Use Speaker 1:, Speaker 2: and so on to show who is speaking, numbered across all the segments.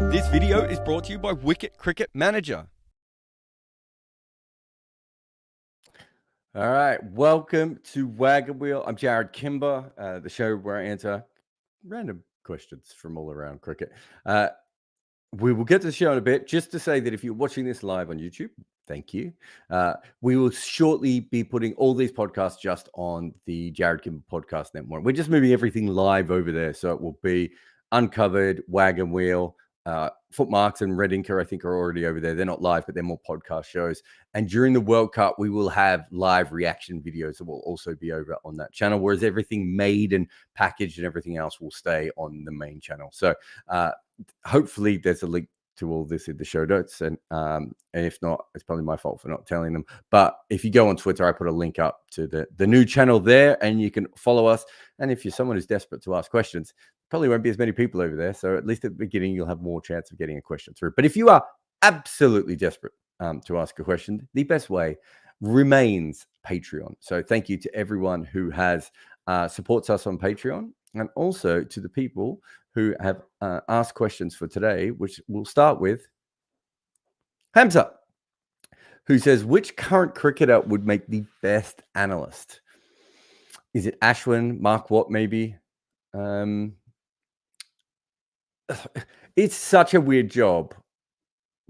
Speaker 1: This video is brought to you by Wicket Cricket Manager. All right, welcome to Wagon Wheel. I'm Jarrod Kimber, the show where I answer random questions from all around cricket. We will get to the show in a bit. Just to say that if you're watching this live on YouTube, thank you. We will shortly be putting all these podcasts just on the Jarrod Kimber Podcast Network. We're just moving everything live over there, so it will be Uncovered, Wagon Wheel, Footmarks and Red Inker, I think, are already over there. They're not live, but they're more podcast shows. And during the World Cup, we will have live reaction videos that will also be over on that channel, whereas everything made and packaged and everything else will stay on the main channel. So hopefully there's a link to all this in the show notes. And if not, it's probably my fault for not telling them. But if you go on Twitter, I put a link up to the new channel there, and you can follow us. And if you're someone who's desperate to ask questions, probably won't be as many people over there. So at least at the beginning, you'll have more chance of getting a question through. But if you are absolutely desperate to ask a question, the best way remains Patreon. So thank you to everyone who has supports us on Patreon, and also to the people who have asked questions for today, which we'll start with Hamza, who says, which current cricketer would make the best analyst? Is it Ashwin, Mark Watt, maybe? It's such a weird job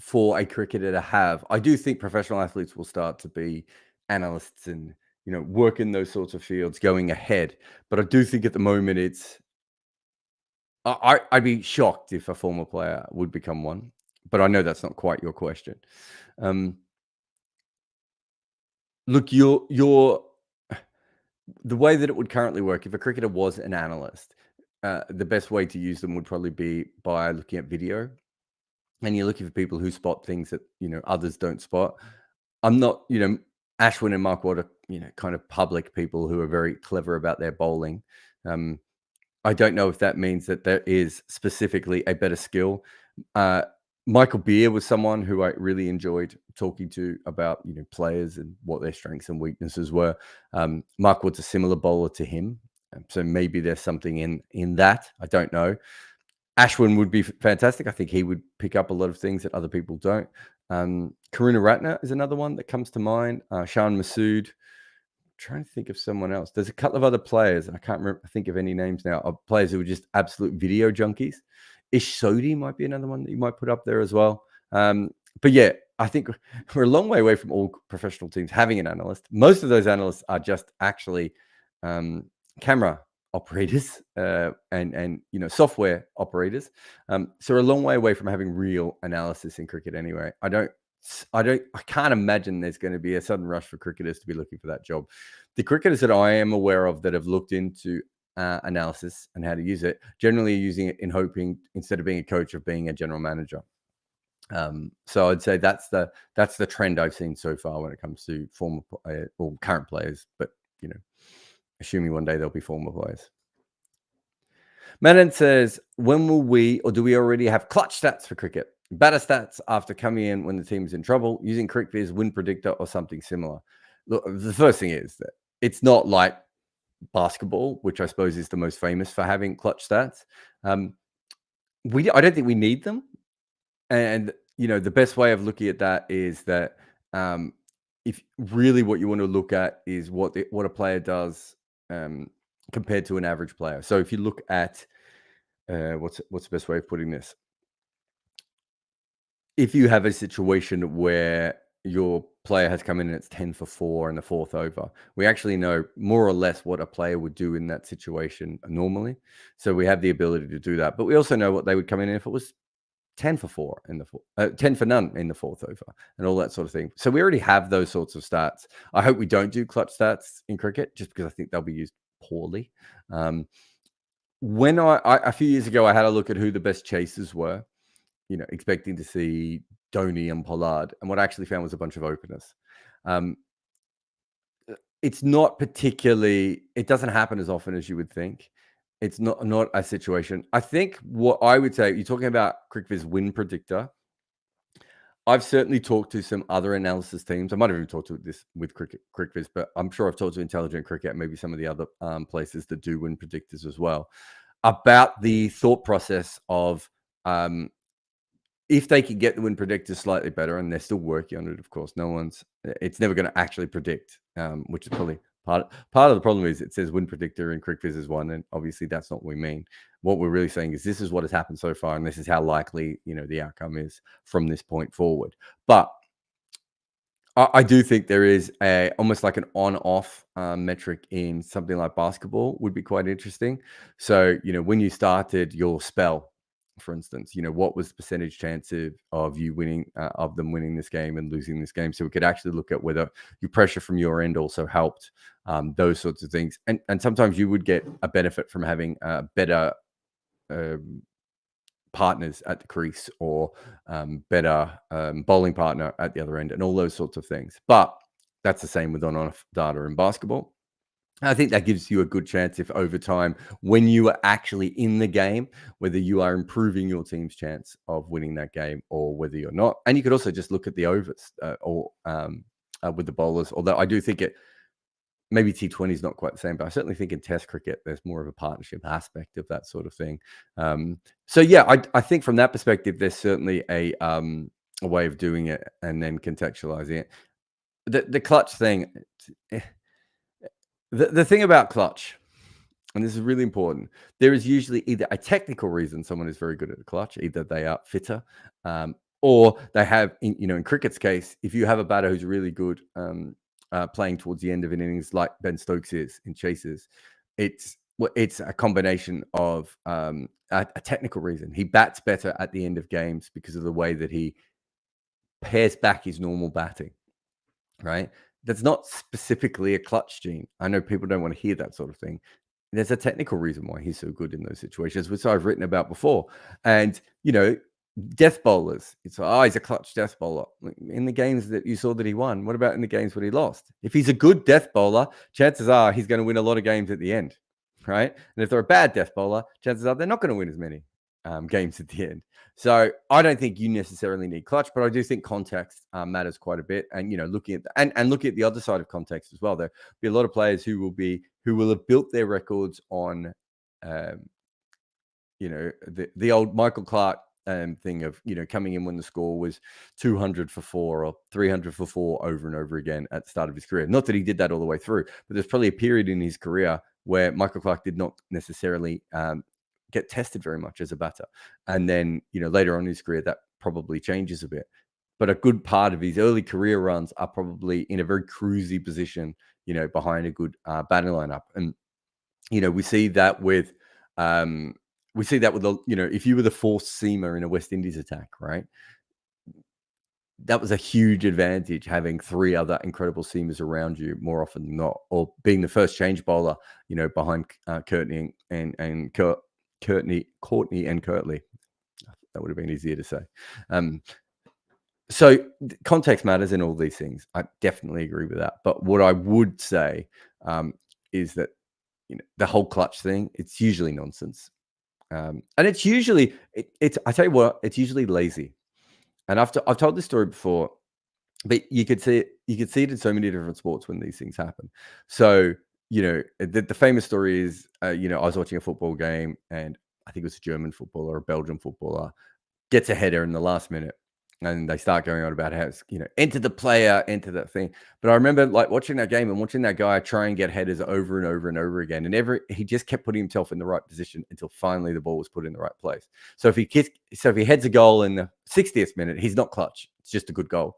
Speaker 1: for a cricketer to have. I do think professional athletes will start to be analysts and, you know, work in those sorts of fields going ahead. But I do think at the moment I'd be shocked if a former player would become one. But I know that's not quite your question. Look, the way that it would currently work, if a cricketer was an analyst, the best way to use them would probably be by looking at video, and you're looking for people who spot things that, you know, others don't spot. I'm not, you know, Ashwin and Mark Watt are, you know, kind of public people who are very clever about their bowling. I don't know if that means that there is specifically a better skill. Michael Beer was someone who I really enjoyed talking to about, you know, players and what their strengths and weaknesses were. Mark Watt's a similar bowler to him. So maybe there's something in that. I don't know. Ashwin would be fantastic. I think he would pick up a lot of things that other people don't. Karuna Ratner is another one that comes to mind. Shan Masood. Trying to think of someone else. There's a couple of other players. I can't think of any names now of players who are just absolute video junkies. Ish Sodhi might be another one that you might put up there as well. But yeah, I think we're a long way away from all professional teams having an analyst. Most of those analysts are just actually camera operators and you know, software operators. So we're a long way away from having real analysis in cricket anyway. I can't imagine there's going to be a sudden rush for cricketers to be looking for that job. The cricketers that I am aware of that have looked into analysis and how to use it, generally using it in hoping, instead of being a coach, of being a general manager. So I'd say that's the trend I've seen so far when it comes to former or current players, but, you know, assuming one day there'll be former players. Manan says, when will we, or do we already have clutch stats for cricket? Batter stats after coming in when the team's in trouble, using CricViz, win predictor, or something similar. Look, the first thing is that it's not like basketball, which I suppose is the most famous for having clutch stats. I don't think we need them. And, you know, the best way of looking at that is that if really what you want to look at is what a player does compared to an average player. So if you look at what's the best way of putting this? If you have a situation where your player has come in and it's 10 for 4 in the fourth over, we actually know more or less what a player would do in that situation normally. So we have the ability to do that. But we also know what they would come in if it was 10 for 4 in the 10 for none in the fourth over and all that sort of thing. So we already have those sorts of stats. I hope we don't do clutch stats in cricket, just because I think they'll be used poorly. When a few years ago, I had a look at who the best chasers were, you know, expecting to see Dhoni and Pollard, and what I actually found was a bunch of openers. It's not particularly, it doesn't happen as often as you would think. It's not a situation. I think what I would say, you're talking about CricViz win predictor. I've certainly talked to some other analysis teams. I might have even talked to this with CricViz, but I'm sure I've talked to Intelligent Cricket, maybe some of the other places that do win predictors as well. about the thought process of if they could get the win predictor slightly better, and they're still working on it, of course. It's never going to actually predict, which is probably part of the problem. Is it says win predictor and CricViz is one, and obviously that's not what we mean. What we're really saying is this is what has happened so far, and this is how likely the outcome is from this point forward. But I do think there is almost like an on-off metric in something like basketball would be quite interesting. So, when you started your spell, for instance, what was the percentage chance of you winning, of them winning this game and losing this game? So we could actually look at whether your pressure from your end also helped, those sorts of things. And sometimes you would get a benefit from having better partners at the crease or better bowling partner at the other end and all those sorts of things. But that's the same with on-off data in basketball. I think that gives you a good chance if over time, when you are actually in the game, whether you are improving your team's chance of winning that game or whether you're not. And you could also just look at the overs with the bowlers, although I do think maybe T20 is not quite the same, but I certainly think in Test cricket, there's more of a partnership aspect of that sort of thing. So yeah, I think from that perspective, there's certainly a way of doing it and then contextualizing it. The clutch thing, the thing about clutch, and this is really important, there is usually either a technical reason someone is very good at the clutch, either they are fitter, or they have, in cricket's case, if you have a batter who's really good playing towards the end of an innings, like Ben Stokes is in chases, it's a combination of a technical reason. He bats better at the end of games because of the way that he pairs back his normal batting, right? That's not specifically a clutch gene. I know people don't want to hear that sort of thing. There's a technical reason why he's so good in those situations, which I've written about before. And, death bowlers, he's a clutch death bowler. In the games that you saw that he won, what about in the games when he lost? If he's a good death bowler, chances are he's going to win a lot of games at the end, right? And if they're a bad death bowler, chances are they're not going to win as many games at the end. So I don't think you necessarily need clutch, but I do think context matters quite a bit. And looking at and looking at the other side of context as well, there'll be a lot of players who will have built their records on, the old Michael Clark thing of coming in when the score was 200 for 4 or 300 for 4 over and over again at the start of his career. Not that he did that all the way through, but there's probably a period in his career where Michael Clark did not necessarily get tested very much as a batter. And then, later on in his career, that probably changes a bit. But a good part of his early career runs are probably in a very cruisy position, behind a good batting lineup. And, we see that with, if you were the fourth seamer in a West Indies attack, right? That was a huge advantage, having 3 other incredible seamers around you more often than not, or being the first change bowler, behind Courtney and Courtney and Kirtley. That would have been easier to say. So context matters in all these things. I definitely agree with that. But what I would say is that the whole clutch thing, it's usually nonsense, and it's usually I tell you what, it's usually lazy. And I've told this story before, but you could see it in so many different sports when these things happen. So the famous story is I was watching a football game and I think it was a German footballer or a Belgian footballer gets a header in the last minute. And they start going on about how it's, enter the player, enter that thing. But I remember watching that game and watching that guy try and get headers over and over and over again. And he just kept putting himself in the right position until finally the ball was put in the right place. So if he heads a goal in the 60th minute, he's not clutch. It's just a good goal.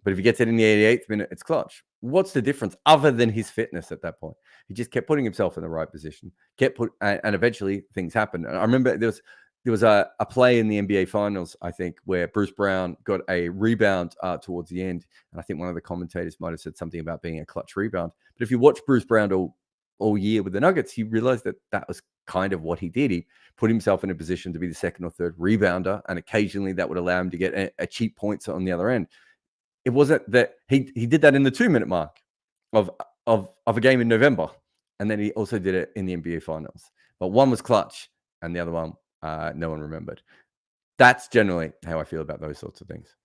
Speaker 1: But if he gets it in the 88th minute, it's clutch. What's the difference other than his fitness at that point? He just kept putting himself in the right position, and eventually things happened. And I remember there was a play in the NBA Finals, I think, where Bruce Brown got a rebound towards the end. And I think one of the commentators might have said something about being a clutch rebound. But if you watch Bruce Brown all year with the Nuggets, you realize that was kind of what he did. He put himself in a position to be the second or third rebounder, and occasionally that would allow him to get a cheap points on the other end. It wasn't that he did that in the 2-minute mark of a game in November. And then he also did it in the NBA Finals. But one was clutch and the other one, no one remembered. That's generally how I feel about those sorts of things.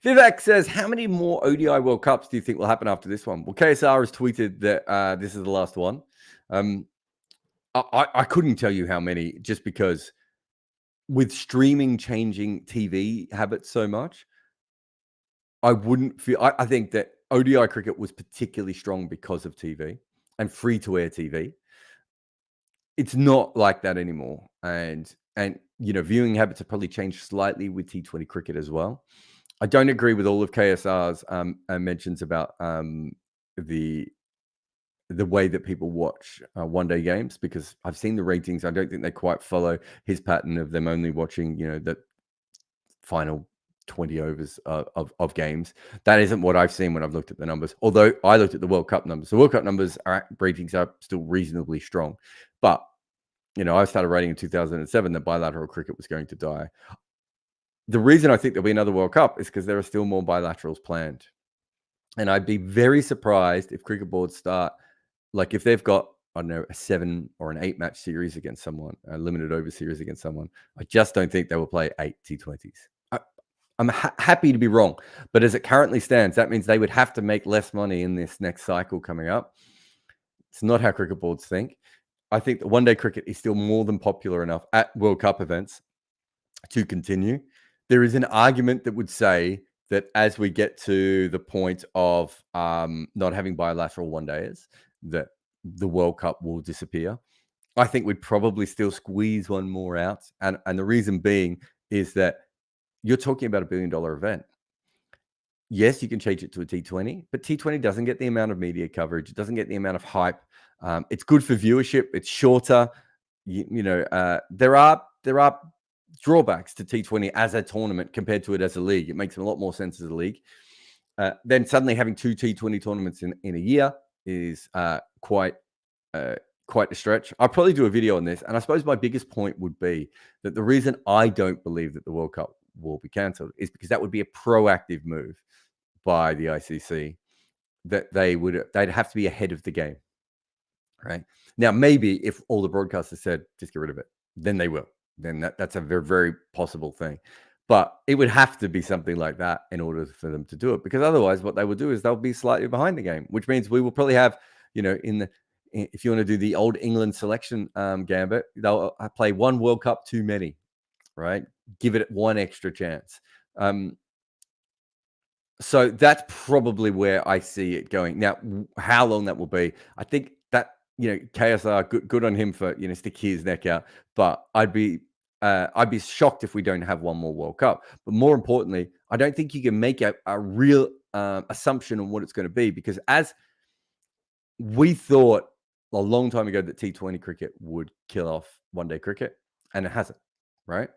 Speaker 1: Vivek says, how many more ODI World Cups do you think will happen after this one? Well, KSR has tweeted that this is the last one. I couldn't tell you how many, just because with streaming changing TV habits so much, I wouldn't feel. I think that ODI cricket was particularly strong because of TV and free to air TV. It's not like that anymore, and viewing habits have probably changed slightly with T20 cricket as well. I don't agree with all of KSR's mentions about the the way that people watch one day games, because I've seen the ratings. I don't think they quite follow his pattern of them only watching, the final 20 overs of games. That isn't what I've seen when I've looked at the numbers. Although I looked at the World Cup numbers. The World Cup numbers ratings are still reasonably strong. But, I started writing in 2007 that bilateral cricket was going to die. The reason I think there'll be another World Cup is because there are still more bilaterals planned. And I'd be very surprised if cricket boards start, like if they've got, I don't know, a 7 or an 8 match series against someone, a limited over series against someone, I just don't think they will play 8 T20s. I'm happy to be wrong, but as it currently stands, that means they would have to make less money in this next cycle coming up. It's not how cricket boards think. I think that one day cricket is still more than popular enough at World Cup events to continue. There is an argument that would say that as we get to the point of not having bilateral one days, that the World Cup will disappear. I think we'd probably still squeeze one more out. And the reason being is that you're talking about $1 billion event. Yes, you can change it to a T20, but T20 doesn't get the amount of media coverage. It doesn't get the amount of hype. It's good for viewership. It's shorter. There are drawbacks to T20 as a tournament compared to it as a league. It makes a lot more sense as a league. Then suddenly having 2 T20 tournaments in a year is quite a stretch. I'll probably do a video on this. And I suppose my biggest point would be that the reason I don't believe that the World Cup will be cancelled is because that would be a proactive move by the ICC, that they'd have to be ahead of the game. Right now, maybe if all the broadcasters said just get rid of it, then they will. Then that's a very, very possible thing. But it would have to be something like that in order for them to do it, because otherwise what they will do is they'll be slightly behind the game, which means we will probably have, if you want to do the old England selection gambit, they'll play one World Cup too many, right? Give it one extra chance. So that's probably where I see it going. Now, how long that will be, I think that, KSR, good on him for, stick his neck out. But I'd be shocked if we don't have one more World Cup. But more importantly, I don't think you can make a real assumption on what it's going to be, because as we thought a long time ago that T20 cricket would kill off one day cricket, and it hasn't, right?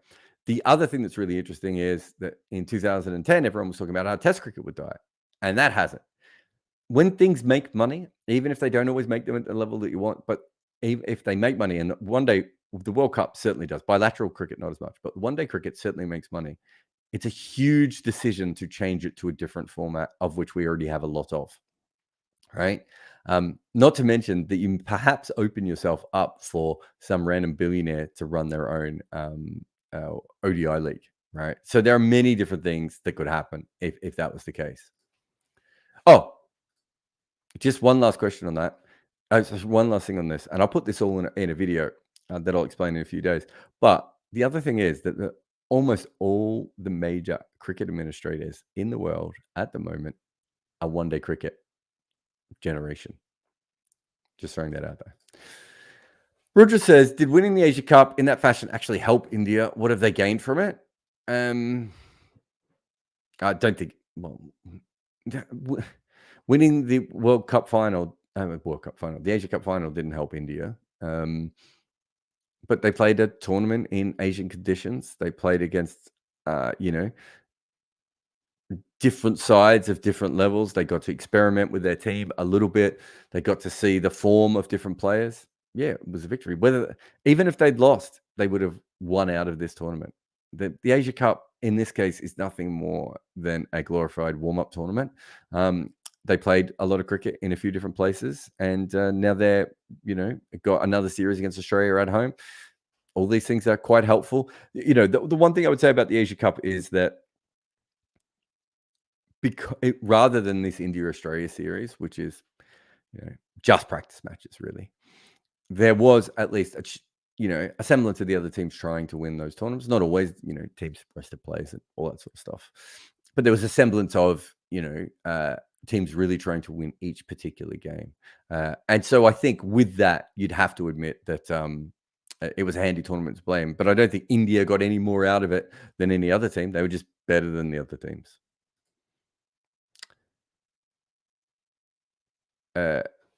Speaker 1: The other thing that's really interesting is that in 2010, everyone was talking about how Test cricket would die, and that hasn't. When things make money, even if they don't always make them at the level that you want, but if they make money, and one day, the World Cup certainly does, bilateral cricket not as much, but one day cricket certainly makes money. It's a huge decision to change it to a different format, of which we already have a lot of, right? Not to mention that you perhaps open yourself up for some random billionaire to run their own ODI league, right? So there are many different things that could happen if that was the case. Oh, just one last question on that. One last thing on this, and I'll put this all in a video that I'll explain in a few days. But the other thing is that almost all the major cricket administrators in the world at the moment are one day cricket generation. Just throwing that out there. Roger says, did winning the Asia Cup in that fashion actually help India? What have they gained from it? I don't think, winning the World Cup final, the Asia Cup final didn't help India. But they played a tournament in Asian conditions. They played against, different sides of different levels. They got to experiment with their team a little bit. They got to see the form of different players. Yeah, it was a victory. Even if they'd lost, they would have won out of this tournament. The Asia Cup in this case is nothing more than a glorified warm-up tournament. They played a lot of cricket in a few different places, and now they're, got another series against Australia at home. All these things are quite helpful. The one thing I would say about the Asia Cup is that rather than this India-Australia series, which is just practice matches, really, there was at least a semblance of the other teams trying to win those tournaments. Not always, teams rested players and all that sort of stuff, but there was a semblance of teams really trying to win each particular game. And so I think with that, you'd have to admit that it was a handy tournament to play in. But I don't think India got any more out of it than any other team. They were just better than the other teams.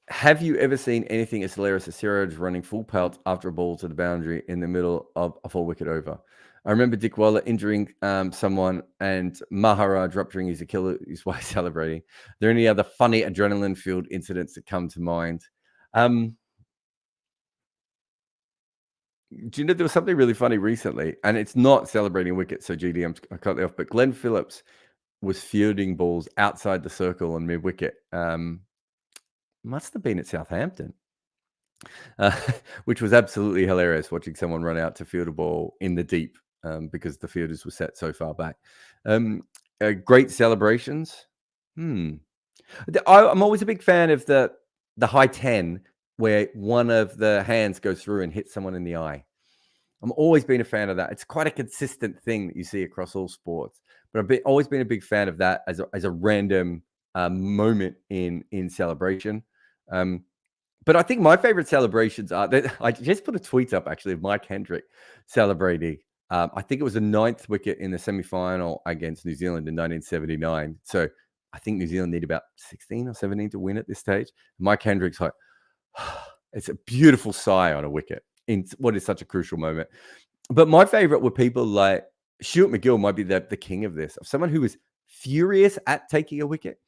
Speaker 1: Have you ever seen anything as hilarious as Siraj running full pelt after a ball to the boundary in the middle of a 4-wicket over? I remember Dick Waller injuring someone and Maharaj rupturing his Achilles while celebrating. Are there any other funny adrenaline-filled incidents that come to mind? Do you know there was something really funny recently? And it's not celebrating wicket, so GD, I cut that off. But Glenn Phillips was fielding balls outside the circle on mid-wicket. Must have been at Southampton, which was absolutely hilarious watching someone run out to field a ball in the deep because the fielders were set so far back. Great celebrations. I'm always a big fan of the high 10 where one of the hands goes through and hits someone in the eye. I'm always been a fan of that. It's quite a consistent thing that you see across all sports, but I've always been a big fan of that as a random moment in celebration. But I think my favorite celebrations are that I just put a tweet up actually of Mike Hendrick celebrating. I think it was the 9th wicket in the semi-final against New Zealand in 1979. So I think New Zealand need about 16 or 17 to win at this stage. Mike Hendrick's like, it's a beautiful sigh on a wicket in what is such a crucial moment. But my favorite were people like Stuart McGill might be the king of this, of someone who was furious at taking a wicket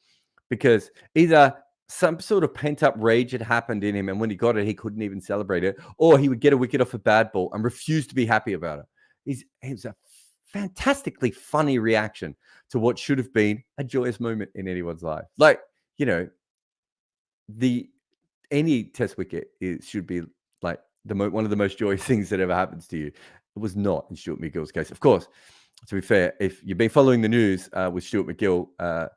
Speaker 1: because either some sort of pent-up rage had happened in him, and when he got it, he couldn't even celebrate it, or he would get a wicket off a bad ball and refuse to be happy about it. It was a fantastically funny reaction to what should have been a joyous moment in anyone's life. Like, any test wicket should be like one of the most joyous things that ever happens to you. It was not in Stuart McGill's case. Of course, to be fair, if you've been following the news with Stuart McGill,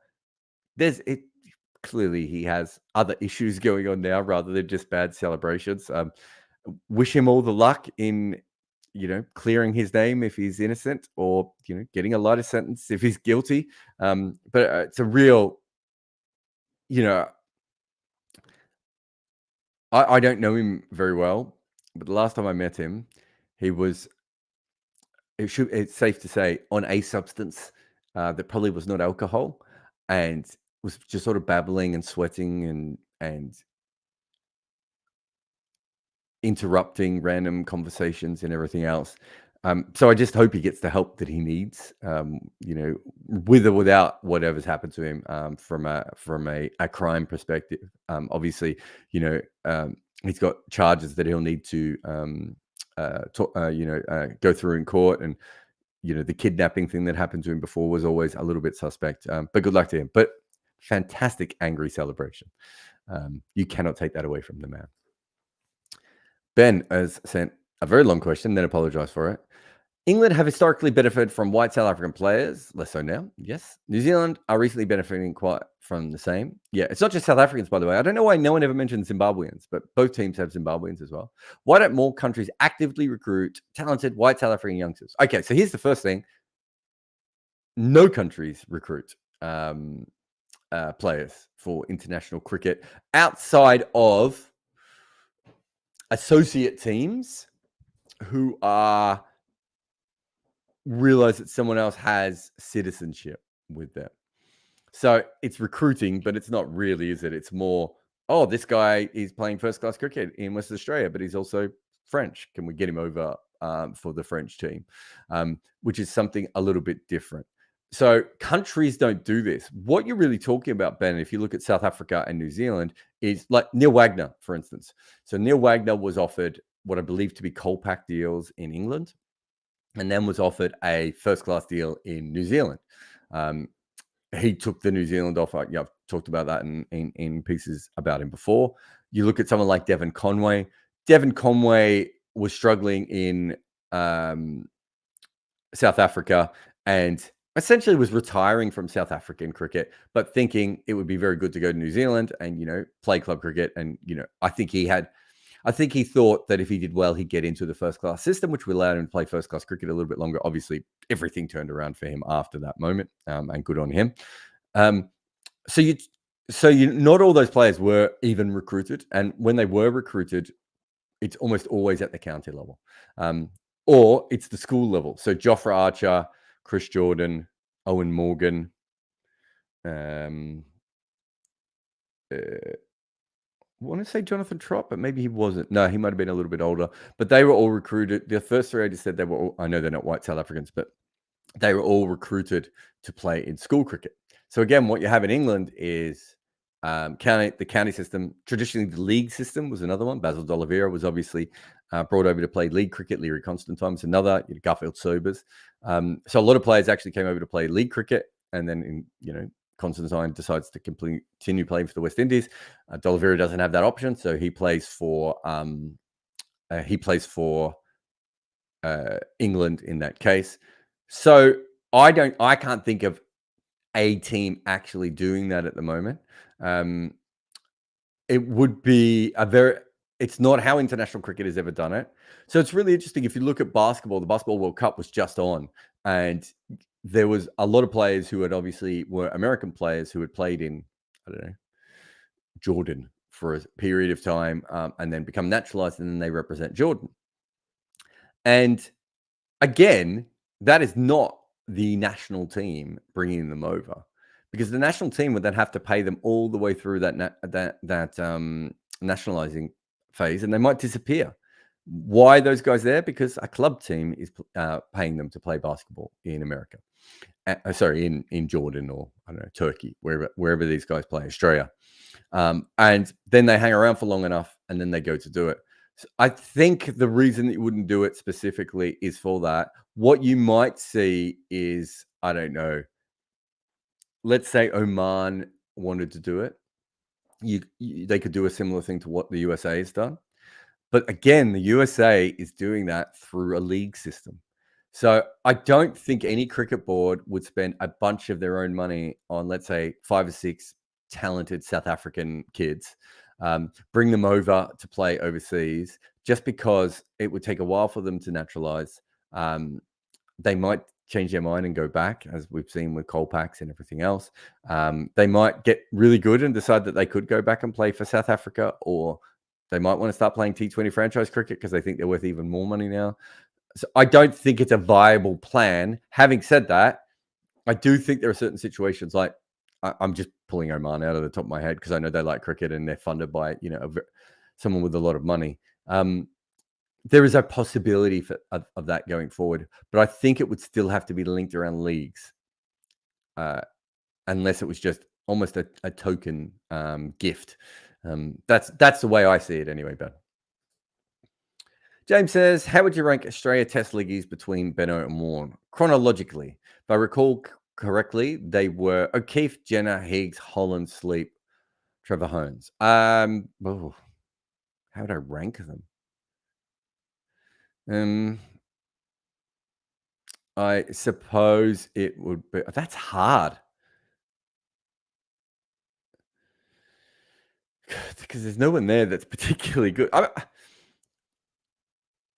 Speaker 1: clearly he has other issues going on now rather than just bad celebrations. Wish him all the luck in, clearing his name if he's innocent or, getting a lighter sentence if he's guilty. But it's a real, I don't know him very well, but the last time I met him, he was, it's safe to say, on a substance that probably was not alcohol and was just sort of babbling and sweating and interrupting random conversations and everything else. So I just hope he gets the help that he needs, with or without whatever's happened to him from a crime perspective. Obviously, he's got charges that he'll need to go through in court, and the kidnapping thing that happened to him before was always a little bit suspect. But good luck to him. But fantastic angry celebration. You cannot take that away from the man. Ben has sent a very long question, then apologize for it. England have historically benefited from white South African players, less so now. Yes. New Zealand are recently benefiting quite from the same. Yeah, it's not just South Africans, by the way. I don't know why no one ever mentioned Zimbabweans, but both teams have Zimbabweans as well. Why don't more countries actively recruit talented white South African youngsters? Okay, so here's the first thing. No countries recruit players for international cricket outside of associate teams who realize that someone else has citizenship with them. So it's recruiting, but it's not really, is it? It's more, this guy is playing first-class cricket in Western Australia, but he's also French. Can we get him over for the French team? Which is something a little bit different. So countries don't do this. What you're really talking about, Ben, if you look at South Africa and New Zealand, is like Neil Wagner, for instance. So Neil Wagner was offered what I believe to be Colpack deals in England, and then was offered a first-class deal in New Zealand. He took the New Zealand offer. I've talked about that in pieces about him before. You look at someone like Devon Conway. Devon Conway was struggling in South Africa and essentially was retiring from South African cricket, but thinking it would be very good to go to New Zealand and, play club cricket. And, I think he had, I think he thought that if he did well, he'd get into the first class system, which would allow him to play first class cricket a little bit longer. Obviously, everything turned around for him after that moment, and good on him. Um, so you, not all those players were even recruited, and when they were recruited, it's almost always at the county level, or it's the school level. So Jofra Archer, Chris Jordan, Owen Morgan. I want to say Jonathan Trott, but maybe he wasn't. No, he might have been a little bit older. But they were all recruited. The first three I just said they were all, I know they're not white South Africans, but they were all recruited to play in school cricket. So again, what you have in England is the county system. Traditionally, the league system was another one. Basil D'Oliveira was obviously brought over to play league cricket. Leary Constantine was another. Garfield Sobers. So a lot of players actually came over to play league cricket, and then Constantine decides to continue playing for the West Indies. D'Oliveira doesn't have that option, so he plays for England in that case. So I can't think of a team actually doing that at the moment. It would be it's not how international cricket has ever done it. So it's really interesting. If you look at basketball, the Basketball World Cup was just on, and there was a lot of players who had obviously were American players who had played in, I don't know, Jordan for a period of time, and then become naturalized, and then they represent Jordan. And again, that is not the national team bringing them over, because the national team would then have to pay them all the way through that nationalizing phase, and they might disappear. Why are those guys there? Because a club team is paying them to play basketball in America. Sorry, in Jordan, or I don't know, Turkey, wherever these guys play, Australia. And then they hang around for long enough, and then they go to do it. So I think the reason that you wouldn't do it specifically is for that. What you might see is, I don't know, let's say Oman wanted to do it. They could do a similar thing to what the USA has done. But again, the USA is doing that through a league system. So I don't think any cricket board would spend a bunch of their own money on, let's say, 5 or 6 talented South African kids, bring them over to play overseas, just because it would take a while for them to naturalize. They might change their mind and go back, as we've seen with Colpax and everything else. They might get really good and decide that they could go back and play for South Africa, or they might want to start playing T20 franchise cricket because they think they're worth even more money now. So I don't think it's a viable plan. Having said that, I do think there are certain situations, like I'm just pulling Oman out of the top of my head because I know they like cricket and they're funded by someone with a lot of money. There is a possibility of that going forward, but I think it would still have to be linked around leagues, unless it was just almost a token gift. That's the way I see it anyway, Ben. James says, how would you rank Australia Test leagues between Benno and Warne? Chronologically, if I recall correctly, they were O'Keefe, Jenner, Higgs, Holland, Sleep, Trevor Holmes. How would I rank them? I suppose it would be... That's hard. Because there's no one there that's particularly good.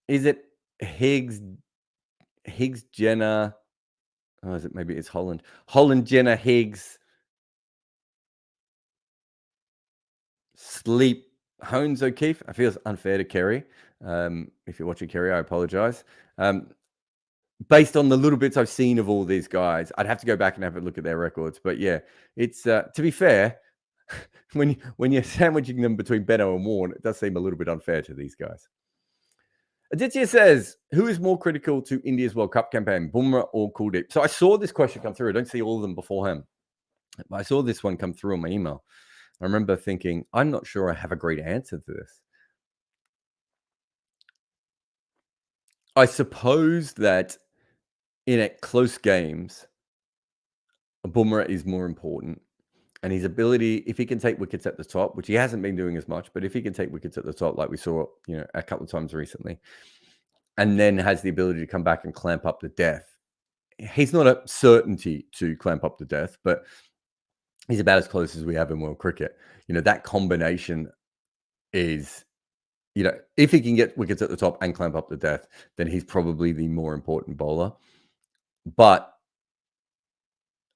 Speaker 1: Is it Higgs, Jenner? Oh, is it? Maybe it's Holland. Holland, Jenner, Higgs, Sleep, Holmes, O'Keefe. I feel it's unfair to Kerry. If you're watching Kerry, I apologize. Based on the little bits I've seen of all these guys, I'd have to go back and have a look at their records. But yeah, it's to be fair, when you're sandwiching them between Benno and Warne, it does seem a little bit unfair to these guys. Aditya says, who is more critical to India's World Cup campaign, Bumrah or Kuldeep? So I saw this question come through. I don't see all of them beforehand. But I saw this one come through on my email. I remember thinking, I'm not sure I have a great answer to this. I suppose that in close games, Bumrah is more important. And his ability, if he can take wickets at the top, which he hasn't been doing as much, but if he can take wickets at the top, like we saw, a couple of times recently, and then has the ability to come back and clamp up the death. He's not a certainty to clamp up the death, but he's about as close as we have in world cricket. That combination is if he can get wickets at the top and clamp up to death, then he's probably the more important bowler. But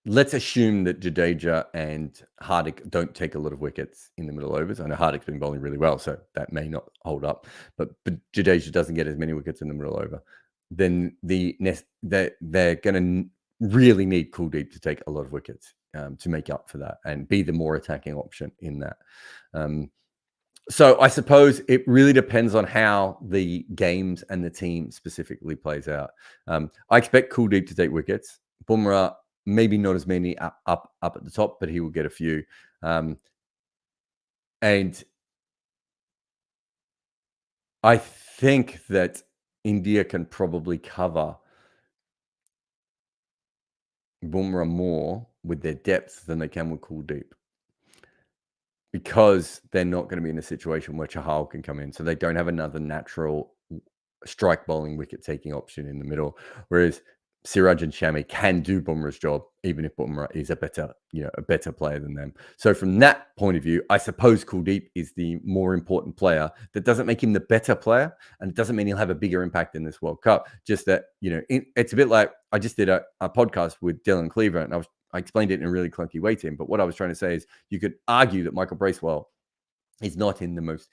Speaker 1: let's assume that Jadeja and Hardik don't take a lot of wickets in the middle overs. I know Hardik's been bowling really well, so that may not hold up. But Jadeja doesn't get as many wickets in the middle over. Then they're going to really need Kuldeep to take a lot of wickets to make up for that and be the more attacking option in that. So I suppose it really depends on how the games and the team specifically plays out. I expect Kuldeep to take wickets. Bumrah, maybe not as many up at the top, but he will get a few. And I think that India can probably cover Bumrah more with their depth than they can with Kuldeep, because they're not going to be in a situation where Chahal can come in. So they don't have another natural strike bowling wicket taking option in the middle. Whereas Siraj and Shami can do Bumrah's job, even if Bumrah is a better player than them. So from that point of view, I suppose Kuldeep is the more important player. That doesn't make him the better player, and it doesn't mean he'll have a bigger impact in this World Cup. Just that, it's a bit like I just did a podcast with Dylan Cleaver, and I explained it in a really clunky way to him. But what I was trying to say is you could argue that Michael Bracewell is not in the most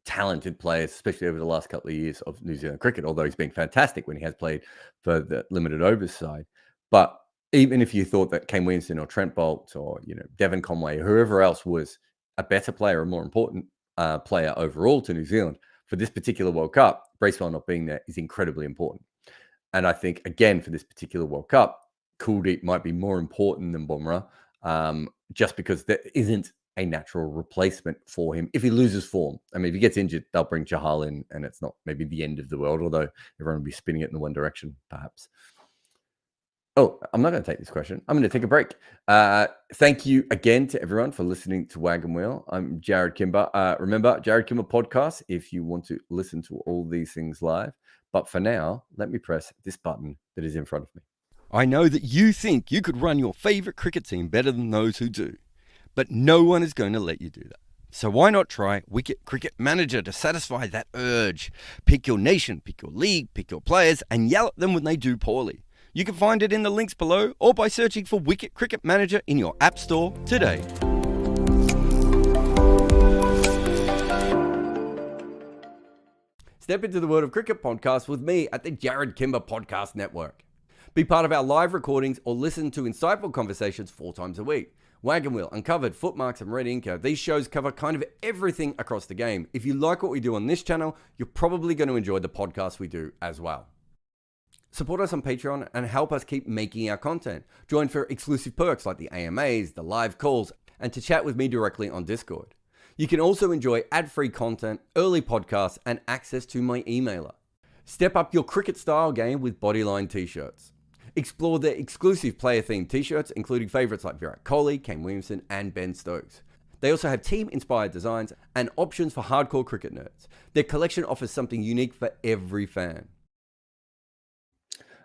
Speaker 1: talented players, especially over the last couple of years of New Zealand cricket, although he's been fantastic when he has played for the limited overs side. But even if you thought that Kane Williamson or Trent Boult or, Devon Conway, whoever else was a better player, a more important player overall to New Zealand for this particular World Cup, Bracewell not being there is incredibly important. And I think, again, for this particular World Cup, Kuldeep might be more important than Bumrah, just because there isn't a natural replacement for him if he loses form. I mean, if he gets injured, they'll bring Chahal in, and it's not maybe the end of the world, although everyone will be spinning it in the one direction, perhaps. Oh, I'm not going to take this question. I'm going to take a break. Thank you again to everyone for listening to Wagon Wheel. I'm Jarrod Kimber. Remember, Jarrod Kimber podcast if you want to listen to all these things live. But for now, let me press this button that is in front of me.
Speaker 2: I know that you think you could run your favourite cricket team better than those who do, but no one is going to let you do that. So why not try Wicket Cricket Manager to satisfy that urge? Pick your nation, pick your league, pick your players, and yell at them when they do poorly. You can find it in the links below or by searching for Wicket Cricket Manager in your app store today.
Speaker 1: Step into the World of Cricket podcast with me at the Jarrod Kimber Podcast Network. Be part of our live recordings or listen to insightful conversations 4 times a week. Wagon Wheel, Uncovered, Footmarks, and Red Inker. These shows cover kind of everything across the game. If you like what we do on this channel, you're probably going to enjoy the podcasts we do as well. Support us on Patreon and help us keep making our content. Join for exclusive perks like the AMAs, the live calls, and to chat with me directly on Discord. You can also enjoy ad-free content, early podcasts, and access to my emailer. Step up your cricket style game with Bodyline t-shirts. Explore their exclusive player-themed t-shirts, including favourites like Virat Kohli, Kane Williamson, and Ben Stokes. They also have team-inspired designs and options for hardcore cricket nerds. Their collection offers something unique for every fan.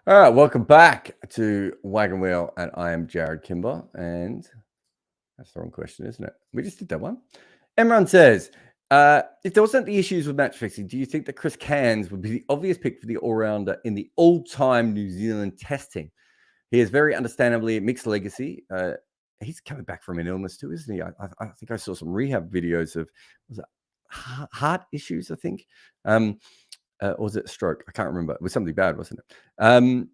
Speaker 1: All right, welcome back to Wagon Wheel, and I am Jarrod Kimber, and that's the wrong question, isn't it? We just did that one. Emran says, if there wasn't the issues with match fixing, do you think that Chris Cairns would be the obvious pick for the all-rounder in the all-time New Zealand test team? He has very understandably a mixed legacy. He's coming back from an illness too, isn't he? I think I saw some rehab videos of, was it heart issues, I think? Or was it stroke? I can't remember. It was something bad, wasn't it?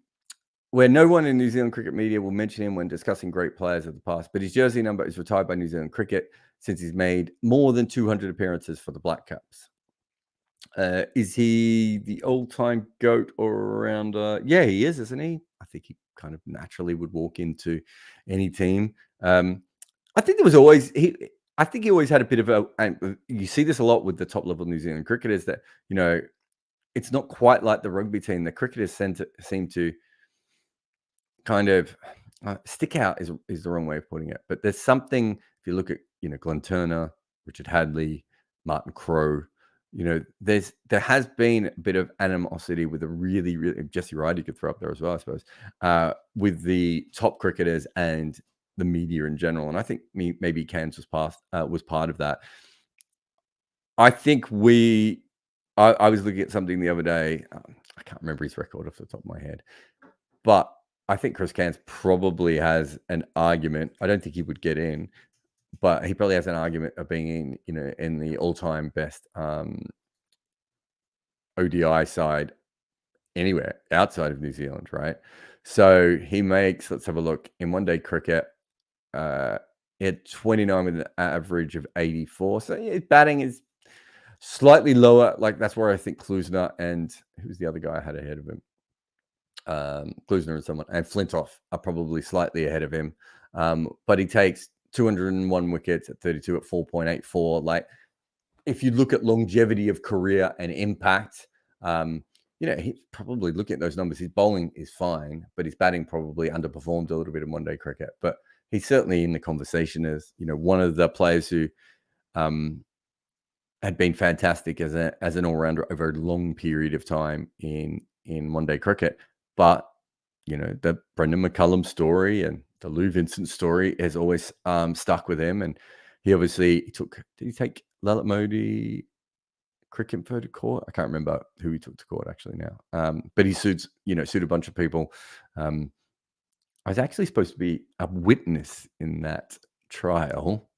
Speaker 1: Where no one in New Zealand cricket media will mention him when discussing great players of the past, but his jersey number is retired by New Zealand cricket since he's made more than 200 appearances for the Black Caps. Is he the all-time GOAT or rounder? Yeah, he is, isn't he? I think he kind of naturally would walk into any team. I think there was always I think he always had a bit of a, and you see this a lot with the top-level New Zealand cricketers, that it's not quite like the rugby team. The cricketers seem to kind of stick out is the wrong way of putting it. But there's something, if you look at, Glenn Turner, Richard Hadley, Martin Crowe, there has been a bit of animosity with a really, really, Jesse Wright, you could throw up there as well, I suppose, with the top cricketers and the media in general. And I think maybe Cairns was part of that. I think we I was looking at something the other day. I can't remember his record off the top of my head, but I think Chris Cairns probably has an argument. I don't think he would get in, but he probably has an argument of being in the all-time best ODI side anywhere outside of New Zealand, right? So he makes, let's have a look, in one-day cricket, he had 29 with an average of 84. So his batting is slightly lower. Like, that's where I think Klusner and who's the other guy I had ahead of him? Klusner and someone, and Flintoff are probably slightly ahead of him. But he takes 201 wickets at 32 at 4.84. Like, if you look at longevity of career and impact, he's probably looking at those numbers. His bowling is fine, but his batting probably underperformed a little bit in one-day cricket. But he's certainly in the conversation as, one of the players who had been fantastic as an all-rounder over a long period of time in one-day cricket. But, the Brendan McCullum story and the Lou Vincent story has always stuck with him. And he obviously did he take Lalit Modi cricket info to court? I can't remember who he took to court actually now. But he sued a bunch of people. I was actually supposed to be a witness in that trial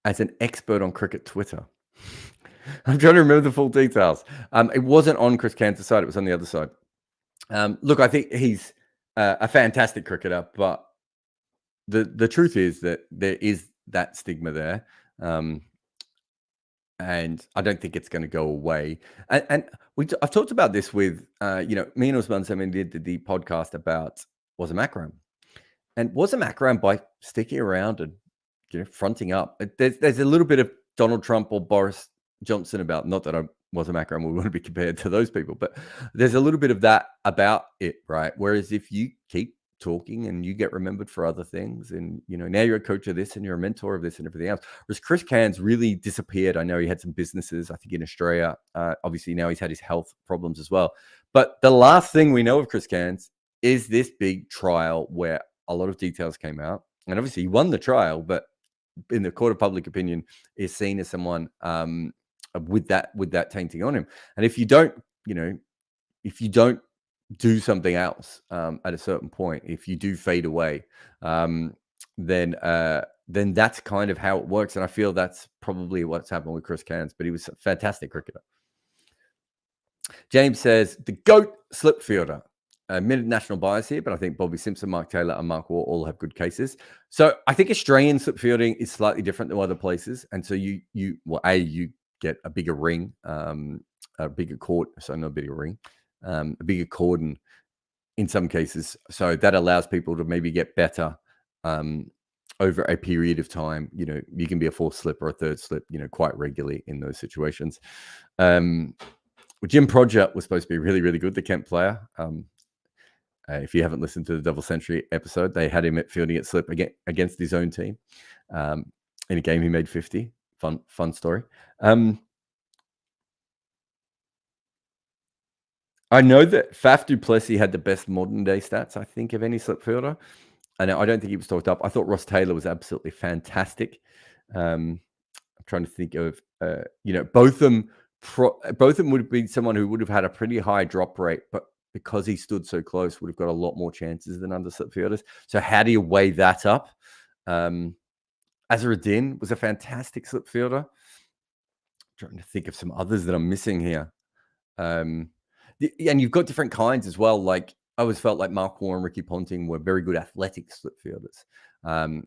Speaker 1: as an expert on cricket Twitter. I'm trying to remember the full details. It wasn't on Chris Cairns' side; it was on the other side. Look, I think he's a fantastic cricketer, but the truth is that there is that stigma there, and I don't think it's going to go away. And I've talked about this with me and Usman Samir did the podcast about Wassim Akram, and Wassim Akram, by sticking around and fronting up, there's a little bit of Donald Trump or Boris Johnson about, not that I Wassim Akram would want to be compared to those people, but there's a little bit of that about it, right? Whereas if you keep talking and you get remembered for other things, and now you're a coach of this and you're a mentor of this and everything else, whereas Chris Cairns really disappeared. I know he had some businesses, I think, in Australia. Obviously now he's had his health problems as well, but the last thing we know of Chris Cairns is this big trial where a lot of details came out, and obviously he won the trial, but in the court of public opinion is seen as someone with that tainting on him. And if you don't do something else at a certain point, if you do fade away, then that's kind of how it works. And I feel that's probably what's happened with Chris Cairns, but he was a fantastic cricketer. James says, the GOAT slip fielder. Minute national bias here, but I think Bobby Simpson, Mark Taylor, and Mark Waugh all have good cases. So I think Australian slip fielding is slightly different than other places. And so you get a bigger ring, a bigger cord, so not a bigger ring, a bigger cordon in some cases. So that allows people to maybe get better over a period of time. You can be a fourth slip or a third slip, quite regularly in those situations. Jim Prodger was supposed to be really, really good, the Kent player. If you haven't listened to the Double Century episode, they had him at fielding at slip against his own team. In a game, he made 50. Fun story. I know that Faf du Plessis had the best modern day stats, I think, of any slip fielder. And I don't think he was talked up. I thought Ross Taylor was absolutely fantastic. I'm trying to think of, both of them would have been someone who would have had a pretty high drop rate, but because he stood so close, would have got a lot more chances than under slip fielders. So how do you weigh that up? Azharuddin was a fantastic slip fielder. I'm trying to think of some others that I'm missing here. And you've got different kinds as well. Like, I always felt like Mark Waugh and Ricky Ponting were very good athletic slip fielders,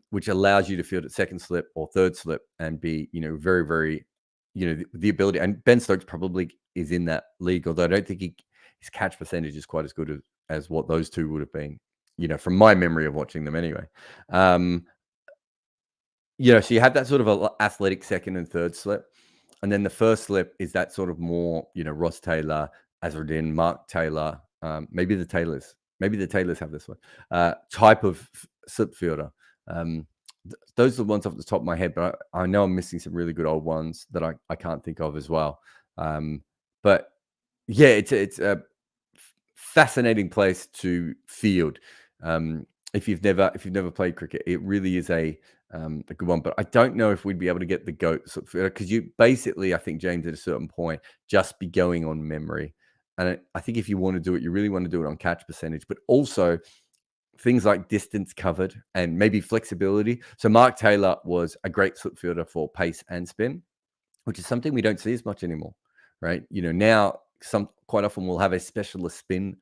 Speaker 1: which allows you to field at second slip or third slip and be, very, very, the ability. And Ben Stokes probably is in that league, although I don't think his catch percentage is quite as good as what those two would have been, from my memory of watching them anyway. So you have that sort of athletic second and third slip. And then the first slip is that sort of more, Ross Taylor, Azharuddin, Mark Taylor, maybe the Taylors have this one, type of slip fielder. Those are the ones off the top of my head, but I know I'm missing some really good old ones that I can't think of as well. But yeah, it's a fascinating place to field. If you've never played cricket, it really is a a good one. But I don't know if we'd be able to get the GOAT sort of, because you basically, I think, James, at a certain point, just be going on memory. And I think if you want to do it, you really want to do it on catch percentage, but also things like distance covered and maybe flexibility. So Mark Taylor was a great slip fielder for pace and spin, which is something we don't see as much anymore, right? Now quite often we'll have a specialist spin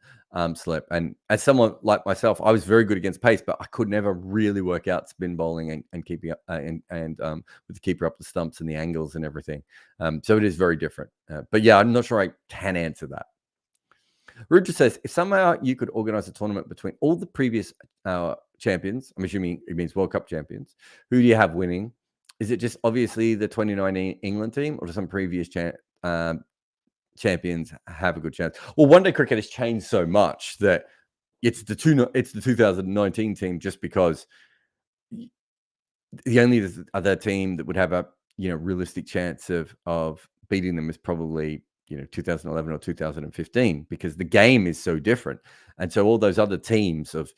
Speaker 1: slip. And as someone like myself, I was very good against pace, but I could never really work out spin bowling and keeping up and with the keeper up the stumps and the angles and everything. So it is very different. But yeah, I'm not sure I can answer that. Roger says, if somehow you could organize a tournament between all the previous champions, I'm assuming it means World Cup champions, who do you have winning? Is it just obviously the 2019 England team, or do some previous champions have a good chance? Well, one-day cricket has changed so much that it's the 2019 team, just because the only other team that would have a realistic chance of beating them is probably 2011 or 2015, because the game is so different. And so all those other teams of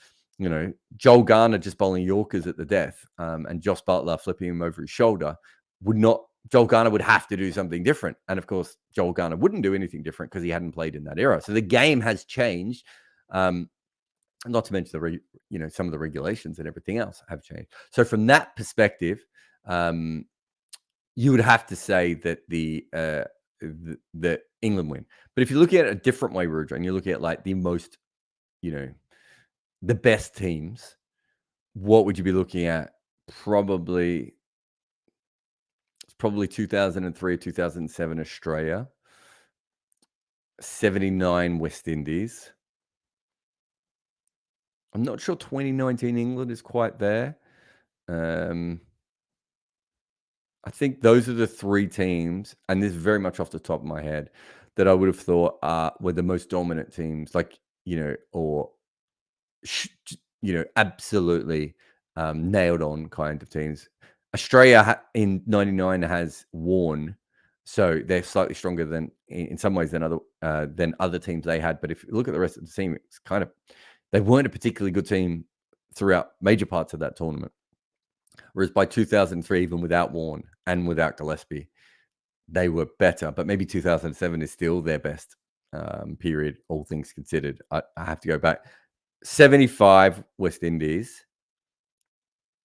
Speaker 1: Joel Garner just bowling Yorkers at the death, and Josh Butler flipping him over his shoulder, Joel Garner would have to do something different. And of course, Joel Garner wouldn't do anything different because he hadn't played in that era. So the game has changed. Not to mention some of the regulations and everything else have changed. So from that perspective, you would have to say that the England win. But if you look at it a different way, Rudra, and you look at like the most, the best teams, what would you be looking at? Probably 2003 or 2007 Australia, 79 West Indies. I'm not sure 2019 England is quite there. I think those are the three teams, and this is very much off the top of my head, that I would have thought were the most dominant teams, like, absolutely nailed on kind of teams. Australia in 99 has Warne, so they're slightly stronger than, in some ways, than other teams they had. But if you look at the rest of the team, it's kind of, they weren't a particularly good team throughout major parts of that tournament. Whereas by 2003, even without Warne and without Gillespie, they were better. But maybe 2007 is still their best period, all things considered. I have to go back. 75 West Indies,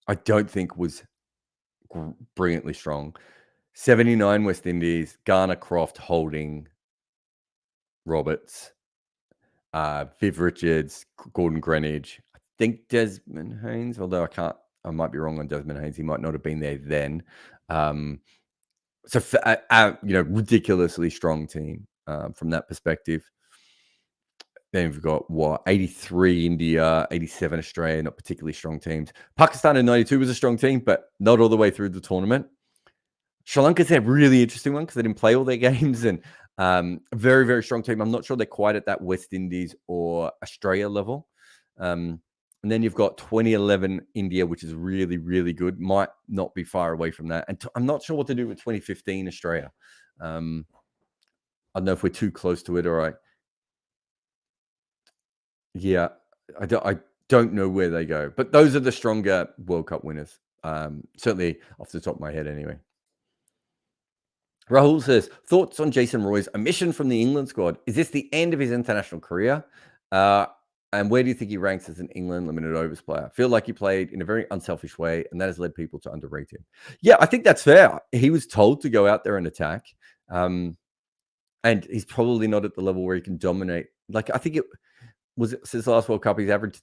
Speaker 1: I don't think was brilliantly strong. 79 West Indies, Garner, Croft, Holding, Roberts, Viv Richards, Gordon Greenidge. I think Desmond Haynes, although I might be wrong on Desmond Haynes. He might not have been there then. So, ridiculously strong team from that perspective. Then we've got 83 India, 87 Australia, not particularly strong teams. Pakistan in 92 was a strong team, but not all the way through the tournament. Sri Lanka's a really interesting one because they didn't play all their games, and very, very strong team. I'm not sure they're quite at that West Indies or Australia level. And then you've got 2011 India, which is really, really good. Might not be far away from that. And I'm not sure what to do with 2015 Australia. I don't know if we're too close to it, or yeah, I don't know where they go. But those are the stronger World Cup winners. Certainly off the top of my head anyway. Rahul says, thoughts on Jason Roy's omission from the England squad? Is this the end of his international career? And where do you think he ranks as an England limited overs player? I feel like he played in a very unselfish way, and that has led people to underrate him. Yeah, I think that's fair. He was told to go out there and attack. And he's probably not at the level where he can dominate. Like, I think it was since the last World Cup, he's averaged,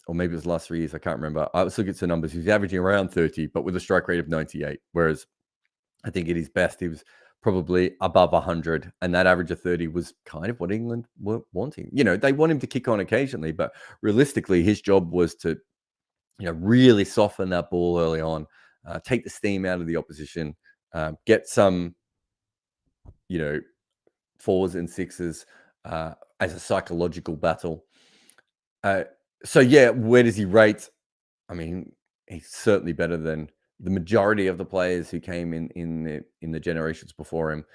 Speaker 1: or maybe it was the last 3 years, I can't remember. I was looking at some numbers. He's averaging around 30, but with a strike rate of 98. Whereas I think at his best, he was probably above 100, and that average of 30 was kind of what England were wanting. They want him to kick on occasionally, but realistically, his job was to, really soften that ball early on, take the steam out of the opposition, get some, fours and sixes as a psychological battle. So yeah, where does he rate? I mean, he's certainly better than the majority of the players who came in the generations before him.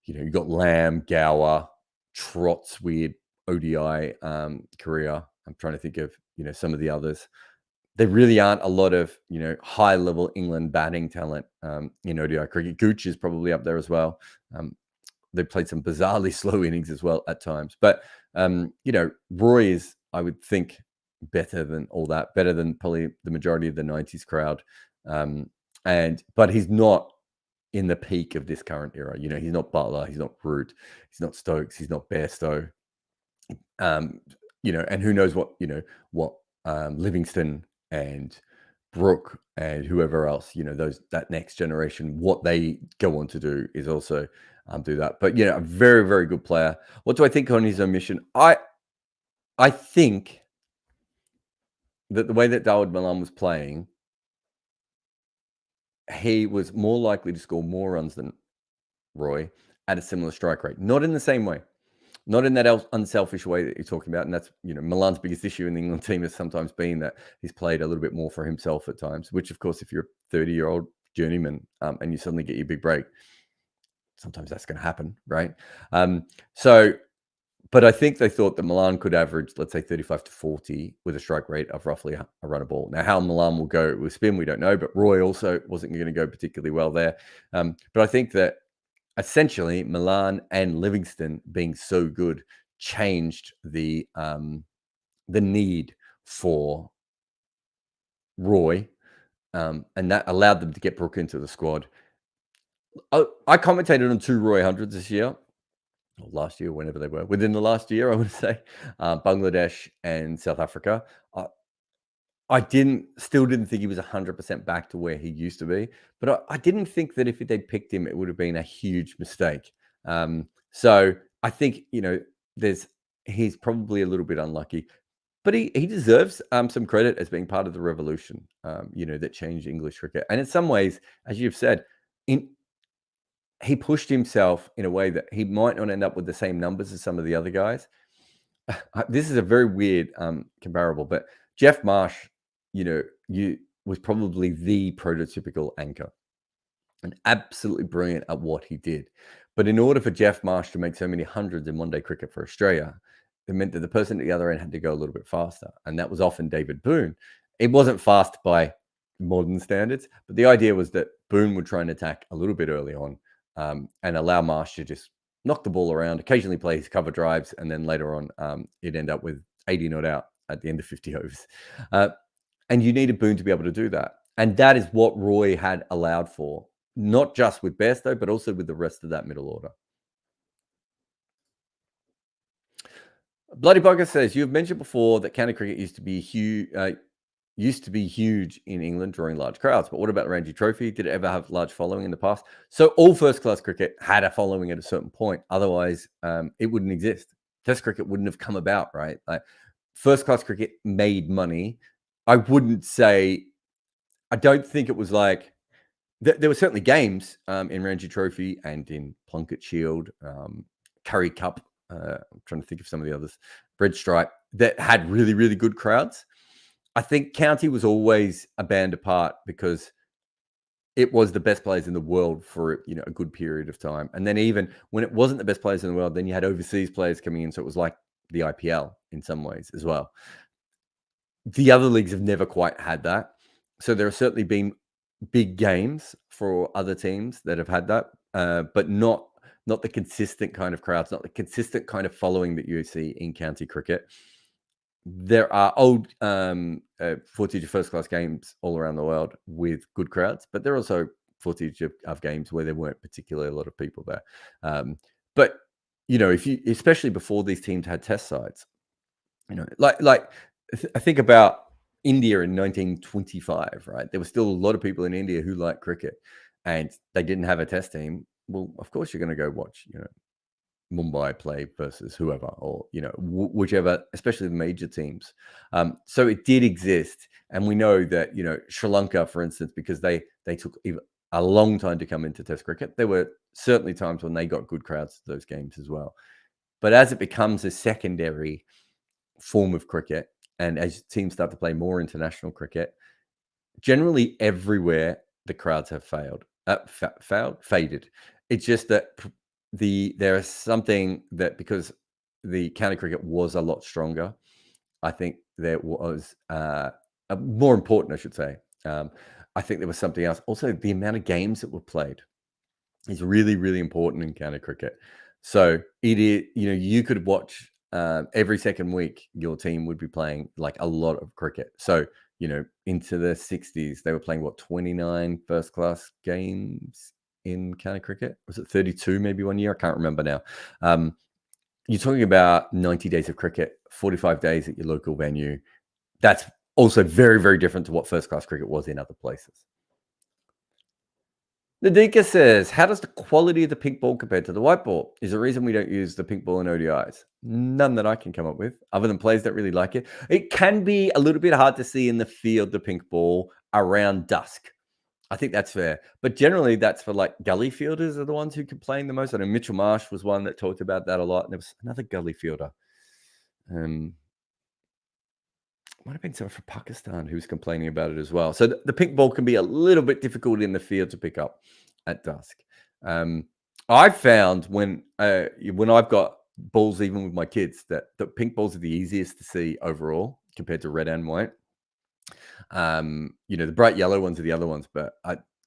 Speaker 1: You got Lamb, Gower, Trott's weird ODI career. I'm trying to think of some of the others. there really aren't a lot of, high level England batting talent in ODI cricket. Gooch is probably up there as well. They played some bizarrely slow innings as well at times. But, Roy is, I would think, better than all that, better than probably the majority of the 90s crowd. But he's not in the peak of this current era. He's not Butler, he's not Root, he's not Stokes, he's not Bairstow. And who knows what Livingston and Brooke and whoever else, that next generation, what they go on to do is also do that. But a very, very good player. What do I think on his omission? I think that the way that Dawid Malan was playing, he was more likely to score more runs than Roy at a similar strike rate. Not in the same way. Not in that unselfish way that you're talking about. And that's, Milan's biggest issue in the England team has sometimes been that he's played a little bit more for himself at times, which, of course, if you're a 30-year-old journeyman and you suddenly get your big break, sometimes that's going to happen, right? But I think they thought that Milan could average, let's say, 35 to 40 with a strike rate of roughly a run a ball. Now, how Milan will go with spin, we don't know, but Roy also wasn't going to go particularly well there. But I think that essentially Milan and Livingston being so good changed the need for Roy, and that allowed them to get Brooke into the squad. I commentated on 2 Roy hundreds this year, or last year, whenever they were. Within the last year, I would say, Bangladesh and South Africa. I still didn't think he was 100% back to where he used to be, but I didn't think that if they'd picked him, it would have been a huge mistake. So I think, he's probably a little bit unlucky, but he deserves some credit as being part of the revolution, that changed English cricket. And in some ways, as you've said, he pushed himself in a way that he might not end up with the same numbers as some of the other guys. This is a very weird comparable, but Jeff Marsh, was probably the prototypical anchor and absolutely brilliant at what he did. But in order for Jeff Marsh to make so many hundreds in one-day cricket for Australia, it meant that the person at the other end had to go a little bit faster. And that was often David Boone. It wasn't fast by modern standards, but the idea was that Boone would try and attack a little bit early on and allow Marsh to just knock the ball around, occasionally play his cover drives, and then later on, it'd end up with 80 not out at the end of 50 overs. And you needed Boone to be able to do that. And that is what Roy had allowed for, not just with Bairstow, but also with the rest of that middle order. Bloody Bugger says, you've mentioned before that county cricket used to be huge in England, drawing large crowds. But what about the Ranji Trophy? Did it ever have large following in the past? So all first-class cricket had a following at a certain point. Otherwise, it wouldn't exist. Test cricket wouldn't have come about, right? Like, first-class cricket made money. I don't think it was like, there were certainly games in Ranji Trophy and in Plunket Shield, Curry Cup, I'm trying to think of some of the others, Red Stripe, that had really, really good crowds. I think county was always a band apart because it was the best players in the world for a good period of time. And then even when it wasn't the best players in the world, then you had overseas players coming in. So it was like the IPL in some ways as well. The other leagues have never quite had that. So there have certainly been big games for other teams that have had that, but not the consistent kind of crowds, not the consistent kind of following that you see in county cricket. There are old footage of first-class games all around the world with good crowds, but there are also footage of games where there weren't particularly a lot of people there. But if you, especially before these teams had test sides, I think about India in 1925, right? There were still a lot of people in India who liked cricket, and they didn't have a test team. Well, of course you're going to go watch, Mumbai play versus whoever, or whichever, especially the major teams. So it did exist, and we know that Sri Lanka, for instance, because they took a long time to come into Test cricket. There were certainly times when they got good crowds to those games as well. But as it becomes a secondary form of cricket, and as teams start to play more international cricket, generally everywhere the crowds have faded. It's just that there is something that, because the county cricket was a lot stronger, I think there was more important, I should say. I think there was something else. Also, the amount of games that were played is really, really important in county cricket. So it is, you could watch every second week, your team would be playing like a lot of cricket. So, into the 60s, they were playing 29 first class games in county cricket. Was it 32 maybe one year? I can't remember now. You're talking about 90 days of cricket, 45 days at your local venue. That's also very, very different to what first class cricket was in other places. Nadika says, how does the quality of the pink ball compare to the white ball? Is there a reason we don't use the pink ball in ODIs? None that I can come up with, other than players that really like it. It can be a little bit hard to see in the field, the pink ball, around dusk. I think that's fair. But generally, that's for like gully fielders are the ones who complain the most. I know Mitchell Marsh was one that talked about that a lot. And there was another gully fielder. Might have been someone from Pakistan who was complaining about it as well. So the pink ball can be a little bit difficult in the field to pick up at dusk. I've found when I've got balls, even with my kids, that the pink balls are the easiest to see overall compared to red and white. The bright yellow ones are the other ones, but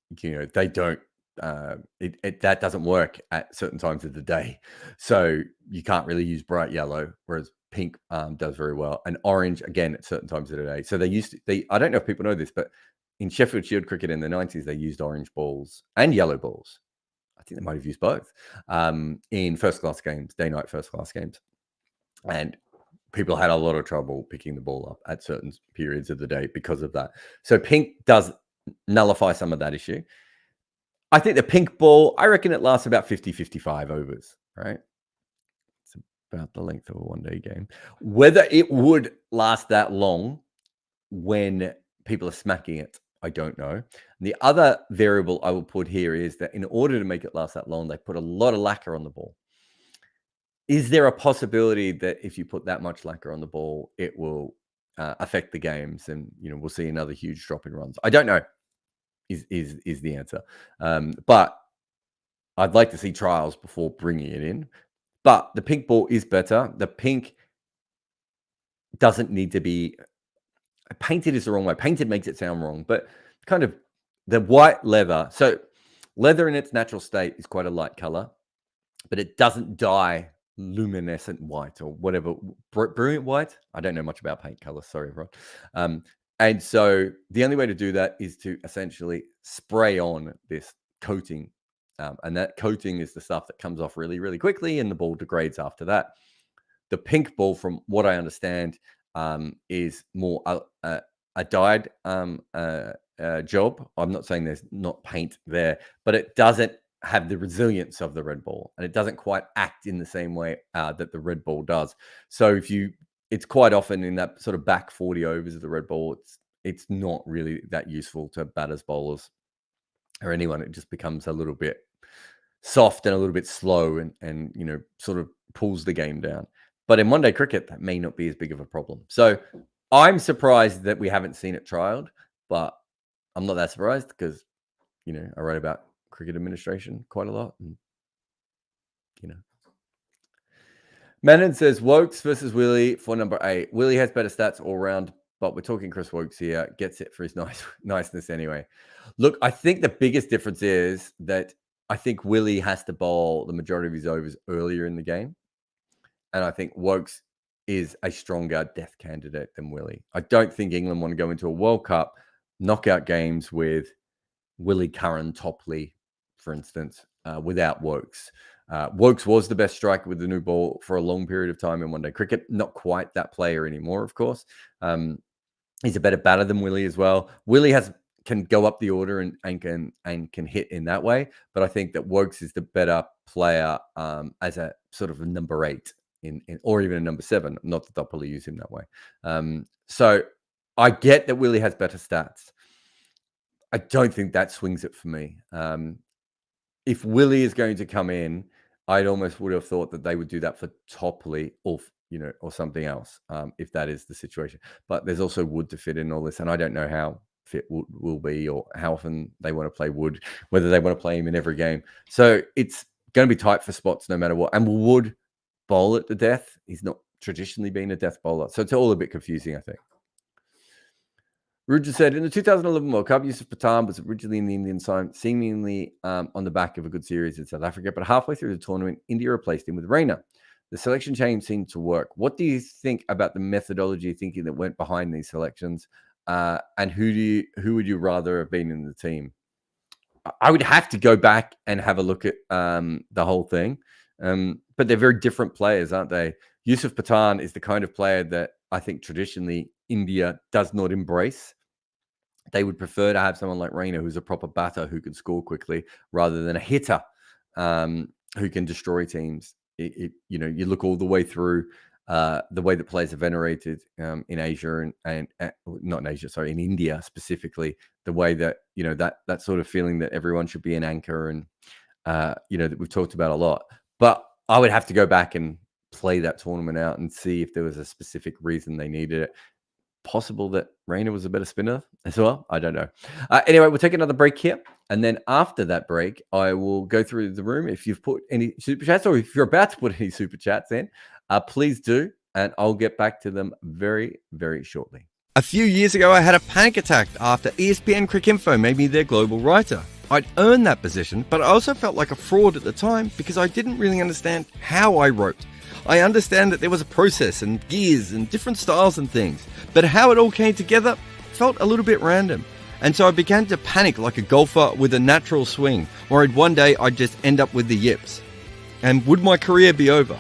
Speaker 1: they don't. That doesn't work at certain times of the day, so you can't really use bright yellow, whereas pink does very well, and orange again at certain times of the day. So I don't know if people know this, but in Sheffield Shield cricket in the 90s, they used orange balls and yellow balls. I think they might have used both in first class games, day night first class games, and people had a lot of trouble picking the ball up at certain periods of the day because of that. So pink does nullify some of that issue. I think the pink ball, I reckon it lasts about 50, 55 overs, right? It's about the length of a one-day game. Whether it would last that long when people are smacking it, I don't know. And the other variable I will put here is that in order to make it last that long, they put a lot of lacquer on the ball. Is there a possibility that if you put that much lacquer on the ball, it will affect the games and, we'll see another huge drop in runs? I don't know. Is the answer. But I'd like to see trials before bringing it in. But the pink ball is better. The pink doesn't need to be painted is the wrong way. Painted makes it sound wrong, but kind of the white leather. So leather in its natural state is quite a light color, but it doesn't dye luminescent white or whatever. Brilliant white. I don't know much about paint colors. Sorry, everyone. And so the only way to do that is to essentially spray on this coating. And that coating is the stuff that comes off really, really quickly, and the ball degrades after that. The pink ball, from what I understand, is more a dyed job. I'm not saying there's not paint there, but it doesn't have the resilience of the red ball, and it doesn't quite act in the same way that the red ball does. So it's quite often in that sort of back 40 overs of the red ball, it's not really that useful to batters, bowlers, or anyone. It just becomes a little bit soft and a little bit slow and sort of pulls the game down. But in one-day cricket, that may not be as big of a problem. So I'm surprised that we haven't seen it trialed, but I'm not that surprised because, I write about cricket administration quite a lot. And, Manon says, Woakes versus Willie for number 8. Willie has better stats all round, but we're talking Chris Woakes here. Gets it for his niceness anyway. Look, I think the biggest difference is that I think Willie has to bowl the majority of his overs earlier in the game. And I think Woakes is a stronger death candidate than Willie. I don't think England want to go into a World Cup knockout games with Willie Curran, Topley, for instance, without Woakes. Woakes was the best striker with the new ball for a long period of time in one-day cricket. Not quite that player anymore, of course. He's a better batter than Willie as well. Willie can go up the order and can hit in that way, but I think that Woakes is the better player as a sort of a number 8 or even a number 7. Not that they'll probably use him that way. So I get that Willie has better stats. I don't think that swings it for me. If Willie is going to come in, I'd almost would have thought that they would do that for Topley or something else, if that is the situation. But there's also Wood to fit in all this, and I don't know how fit Wood will be or how often they want to play Wood, whether they want to play him in every game. So it's going to be tight for spots no matter what. And will Wood bowl it to death? He's not traditionally been a death bowler. So it's all a bit confusing, I think. Ruja said, in the 2011 World Cup, Yusuf Pathan was originally in the Indian side, seemingly on the back of a good series in South Africa, but halfway through the tournament, India replaced him with Raina. The selection change seemed to work. What do you think about the methodology thinking that went behind these selections? And who would you rather have been in the team? I would have to go back and have a look at the whole thing. But they're very different players, aren't they? Yusuf Pathan is the kind of player that I think traditionally India does not embrace. They would prefer to have someone like Raina, who's a proper batter who can score quickly, rather than a hitter who can destroy teams. You look all the way through the way that players are venerated in Asia and not in Asia, sorry, in India specifically. The way that that sort of feeling that everyone should be an anchor, and that we've talked about a lot. But I would have to go back and play that tournament out and see if there was a specific reason they needed it. Possible that Raina was a better spinner as well. I don't know. Anyway, we'll take another break here. And then after that break, I will go through the room. If you've put any super chats, or if you're about to put any super chats in, please do. And I'll get back to them very, very shortly.
Speaker 2: A few years ago, I had a panic attack after ESPN Cricinfo made me their global writer. I'd earned that position, but I also felt like a fraud at the time because I didn't really understand how I wrote. I understand that there was a process and gears and different styles and things, but how it all came together felt a little bit random. And so I began to panic like a golfer with a natural swing, worried one day I'd just end up with the yips. And would my career be over?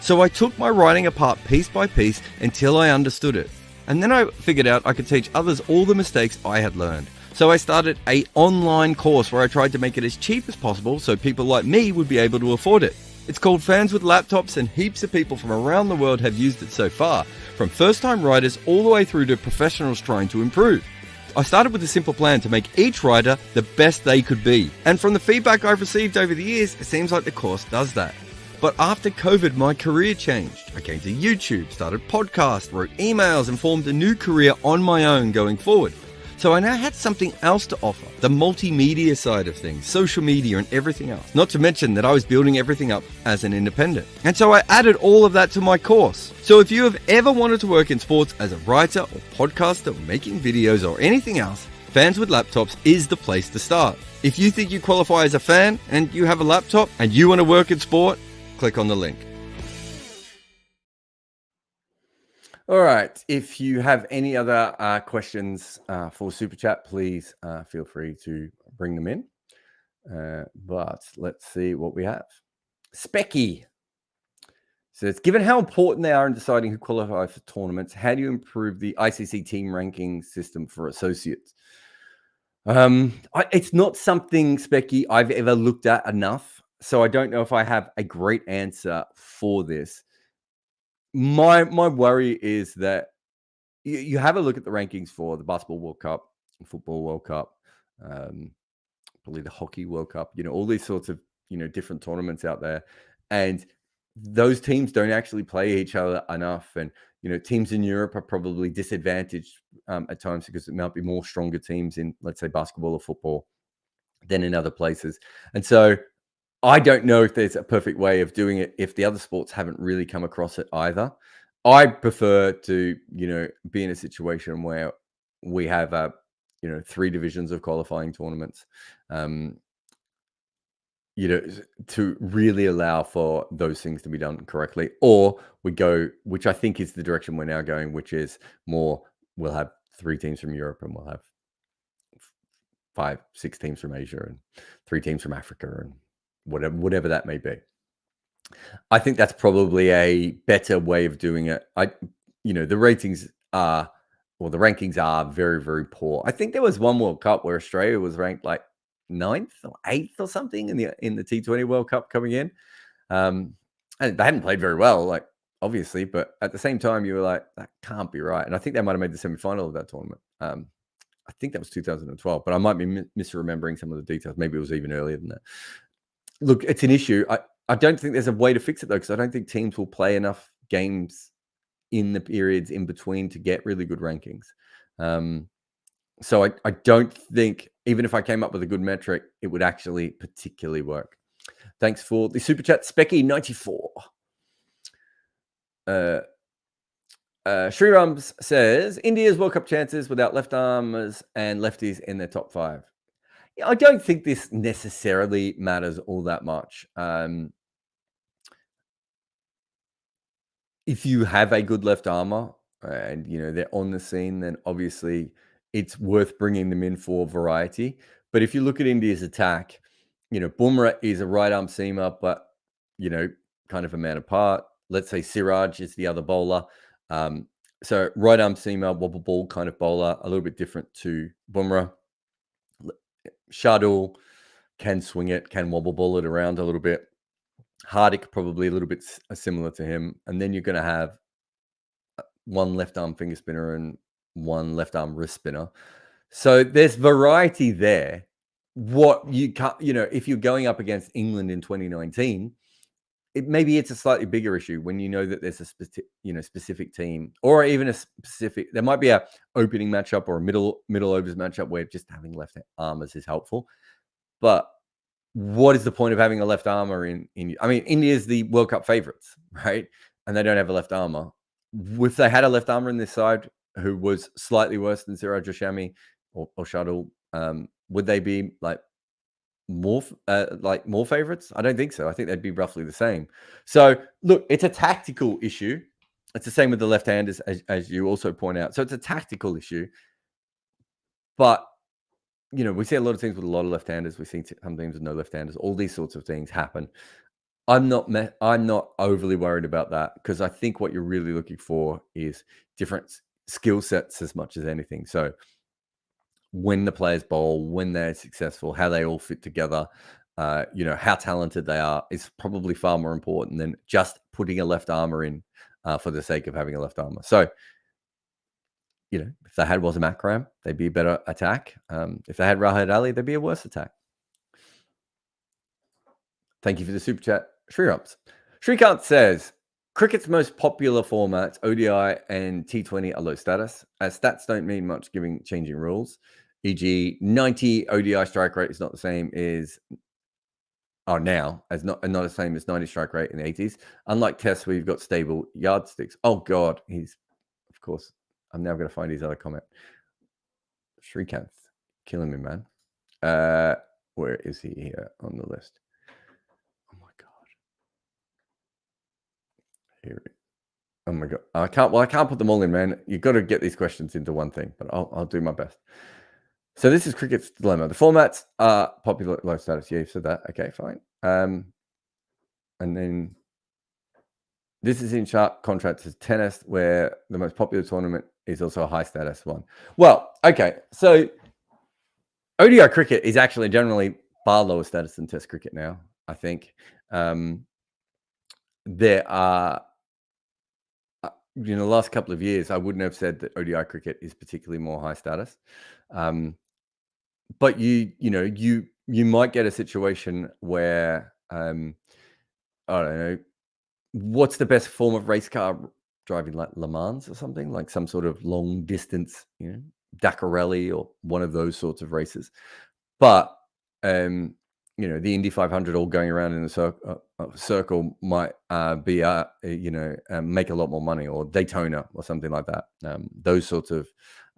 Speaker 2: So I took my writing apart piece by piece until I understood it. And then I figured out I could teach others all the mistakes I had learned. So I started an online course where I tried to make it as cheap as possible so people like me would be able to afford it. It's called Fans with Laptops, and heaps of people from around the world have used it so far, from first-time writers all the way through to professionals trying to improve. I started with a simple plan to make each writer the best they could be. And from the feedback I've received over the years, it seems like the course does that. But after COVID, my career changed. I came to YouTube, started podcasts, wrote emails, and formed a new career on my own going forward. So I now had something else to offer, the multimedia side of things, social media and everything else. Not to mention that I was building everything up as an independent. And so I added all of that to my course. So if you have ever wanted to work in sports as a writer or podcaster or making videos or anything else, Fans with Laptops is the place to start. If you think you qualify as a fan and you have a laptop and you want to work in sport, click on the link.
Speaker 1: All right. If you have any other questions for Super Chat, please feel free to bring them in. But let's see what we have. Specky says, given how important they are in deciding who qualify for tournaments, how do you improve the ICC team ranking system for associates? It's not something, Specky, I've ever looked at enough. So I don't know if I have a great answer for this. My worry is that you have a look at the rankings for the Basketball World Cup, Football World Cup, probably the Hockey World Cup, all these sorts of, different tournaments out there. And those teams don't actually play each other enough. And, teams in Europe are probably disadvantaged at times because it might be more stronger teams in, let's say, basketball or football than in other places. And so I don't know if there's a perfect way of doing it if the other sports haven't really come across it either. I prefer to, be in a situation where we have, 3 divisions of qualifying tournaments, to really allow for those things to be done correctly. Or we go, which I think is the direction we're now going, which is more, we'll have 3 teams from Europe and we'll have 5, 6 teams from Asia and 3 teams from Africa and whatever that may be. I think that's probably a better way of doing it. The ratings are, or the rankings are very, very poor. I think there was one World Cup where Australia was ranked like 9th or 8th or something in the T20 World Cup coming in. And they hadn't played very well, like obviously, but at the same time, you were like, that can't be right. And I think they might have made the semi-final of that tournament. I think that was 2012, but I might be misremembering some of the details. Maybe it was even earlier than that. Look, it's an issue. I don't think there's a way to fix it, though, because I don't think teams will play enough games in the periods in between to get really good rankings. So I don't think, even if I came up with a good metric, it would actually particularly work. Thanks for the super chat, Specky94. Srirams says India's World Cup chances without left armers and lefties in their top 5. Yeah, I don't think this necessarily matters all that much. If you have a good left armer and they're on the scene, then obviously it's worth bringing them in for variety. But if you look at India's attack, Bumrah is a right arm seamer, but kind of a man apart. Let's say Siraj is the other bowler. So right arm seamer, wobble ball kind of bowler, a little bit different to Bumrah. Shardul can swing it, can wobble ball it around a little bit. Hardik probably a little bit similar to him. And then you're going to have one left arm finger spinner and one left arm wrist spinner. So there's variety there. What you can't, if you're going up against England in 2019, maybe it's a slightly bigger issue when you know that there's a specific team, or even there might be a opening matchup or a middle overs matchup where just having left armers is helpful. But what is the point of having a left armer in India's the World Cup favorites, right? And they don't have a left armer. If they had a left armer in this side who was slightly worse than Siraj or Shami or Shardul, would they be more favorites? I don't think so. I think they'd be roughly the same. So look, it's a tactical issue. It's the same with the left-handers, as you also point out. So it's a tactical issue. But we see a lot of things with a lot of left-handers. We see some teams with no left-handers. All these sorts of things happen. I'm not overly worried about that, because I think what you're really looking for is different skill sets as much as anything. So when the players bowl, when they're successful, how they all fit together, how talented they are is probably far more important than just putting a left armer in for the sake of having a left armer. So, if they had Wasim Akram, they'd be a better attack. If they had Rahad Ali, they'd be a worse attack. Thank you for the super chat, Srirams. Shrikant says, cricket's most popular formats, ODI and T20, are low status, as stats don't mean much given changing rules. E.g., 90 ODI strike rate is not the same now as not the same as 90 strike rate in the 80s. Unlike tests where you've got stable yardsticks. Oh God, of course. I'm now going to find his other comment. Shrikant, killing me, man. Where is he here on the list? Oh my God. Here it is. Oh my God. I can't put them all in, man. You've got to get these questions into one thing, but I'll do my best. So this is cricket's dilemma. The formats are popular low status. Yeah, you've said that. Okay, fine. And then this is in sharp contrast to tennis, where the most popular tournament is also a high status one. Well, okay. So ODI cricket is actually generally far lower status than test cricket now, I think. There are, in the last couple of years, I wouldn't have said that ODI cricket is particularly more high status. But you might get a situation where I don't know, what's the best form of race car driving, like Le Mans or something, like some sort of long distance, Dakar Rally or one of those sorts of races. But the Indy 500 all going around in a circle might be make a lot more money, or Daytona or something like that. Those sorts of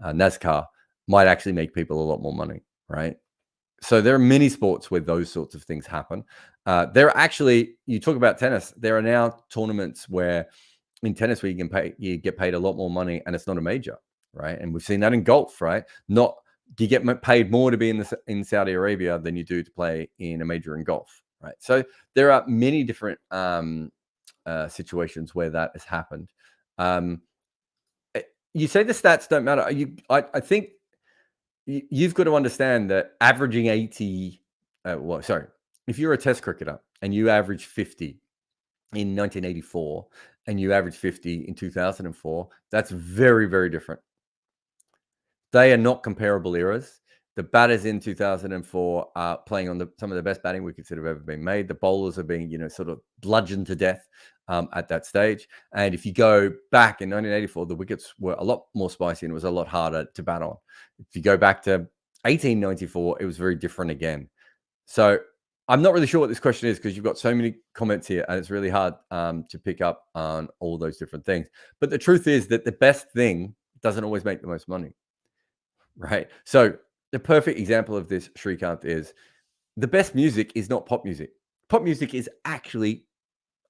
Speaker 1: NASCAR might actually make people a lot more money, right? So there are many sports where those sorts of things happen. There are actually, you talk about tennis, there are now tournaments where in tennis where you get paid a lot more money, and it's not a major, right? And we've seen that in golf, right? You get paid more to be in Saudi Arabia than you do to play in a major in golf, right? So there are many different situations where that has happened. You say the stats don't matter. I think you've got to understand that averaging 80, if you're a test cricketer and you average 50 in 1984 and you average 50 in 2004, that's very, very different. They are not comparable eras. The batters in 2004 are playing on some of the best batting wickets that have ever been made. The bowlers are being, sort of bludgeoned to death at that stage. And if you go back in 1984, the wickets were a lot more spicy and it was a lot harder to bat on. If you go back to 1894, it was very different again. So I'm not really sure what this question is because you've got so many comments here and it's really hard to pick up on all those different things. But the truth is that the best thing doesn't always make the most money, right? So the perfect example of this, Shrikant, is the best music is not pop music. Pop music is actually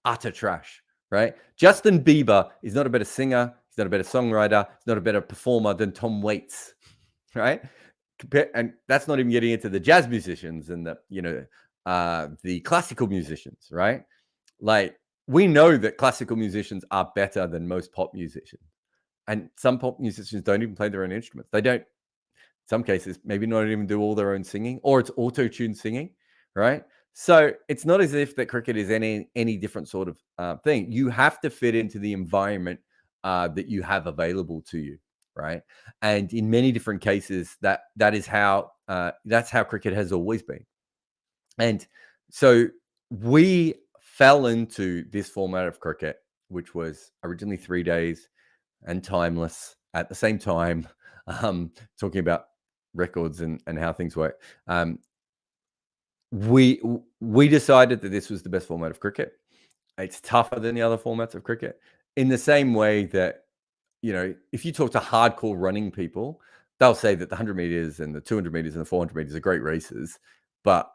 Speaker 1: utter trash, right? Justin Bieber is not a better singer. He's not a better songwriter. He's not a better performer than Tom Waits, right? And that's not even getting into the jazz musicians and the classical musicians, right? Like, we know that classical musicians are better than most pop musicians. And some pop musicians don't even play their own instruments. They don't, in some cases, maybe not even do all their own singing, or it's auto-tuned singing, right? So it's not as if that cricket is any different sort of thing. You have to fit into the environment that you have available to you, right? And in many different cases, that's how cricket has always been. And so we fell into this format of cricket, which was originally 3 days and timeless at the same time, talking about records and how things work. We decided that this was the best format of cricket. It's tougher than the other formats of cricket in the same way that, if you talk to hardcore running people, they'll say that the 100 meters and the 200 meters and the 400 meters are great races. But,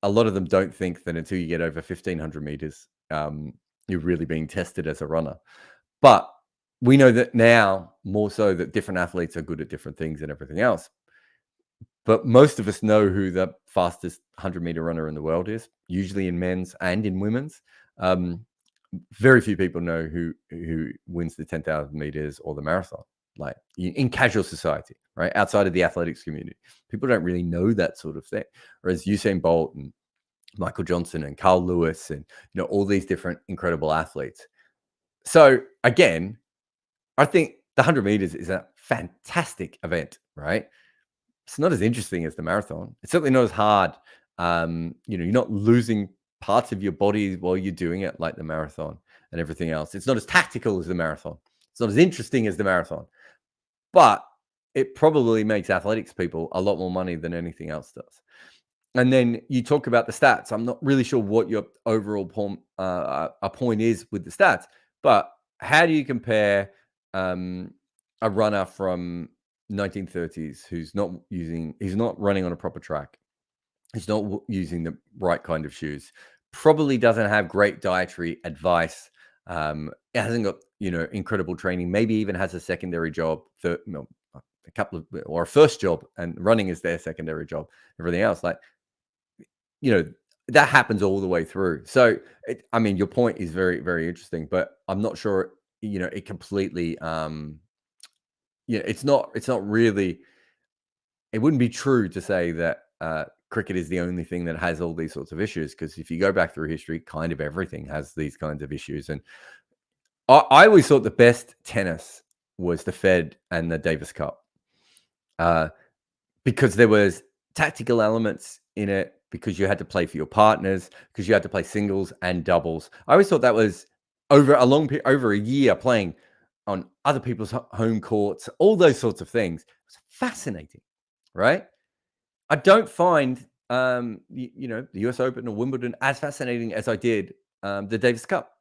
Speaker 1: a lot of them don't think that until you get over 1500 meters, you're really being tested as a runner. But we know that now more so that different athletes are good at different things and everything else. But most of us know who the fastest 100-meter runner in the world is, usually in men's and in women's. Very few people know who wins the 10,000 meters or the marathon, like in casual society, right? Outside of the athletics community, people don't really know that sort of thing. Whereas Usain Bolt and Michael Johnson and Carl Lewis and all these different incredible athletes. So again, I think the 100 meters is a fantastic event, right? It's not as interesting as the marathon. It's certainly not as hard. You're not losing parts of your body while you're doing it, like the marathon and everything else. It's not as tactical as the marathon. It's not as interesting as the marathon. But it probably makes athletics people a lot more money than anything else does. And then you talk about the stats. I'm not really sure what your overall point is with the stats, but how do you compare a runner from 1930s who's not running on a proper track, he's not using the right kind of shoes, probably doesn't have great dietary advice, it hasn't got incredible training, maybe even has a secondary job, or a first job, and running is their secondary job, everything else, like that happens all the way through. So your point is very, very interesting, but I'm not sure it completely it's not really, it wouldn't be true to say that cricket is the only thing that has all these sorts of issues, because if you go back through history, kind of everything has these kinds of issues. And I always thought the best tennis was the Fed and the Davis Cup, because there was tactical elements in it, because you had to play for your partners, because you had to play singles and doubles. I always thought that was over a year playing on other people's home courts, all those sorts of things. It was fascinating, right? I don't find the US Open or Wimbledon as fascinating as I did the Davis Cup,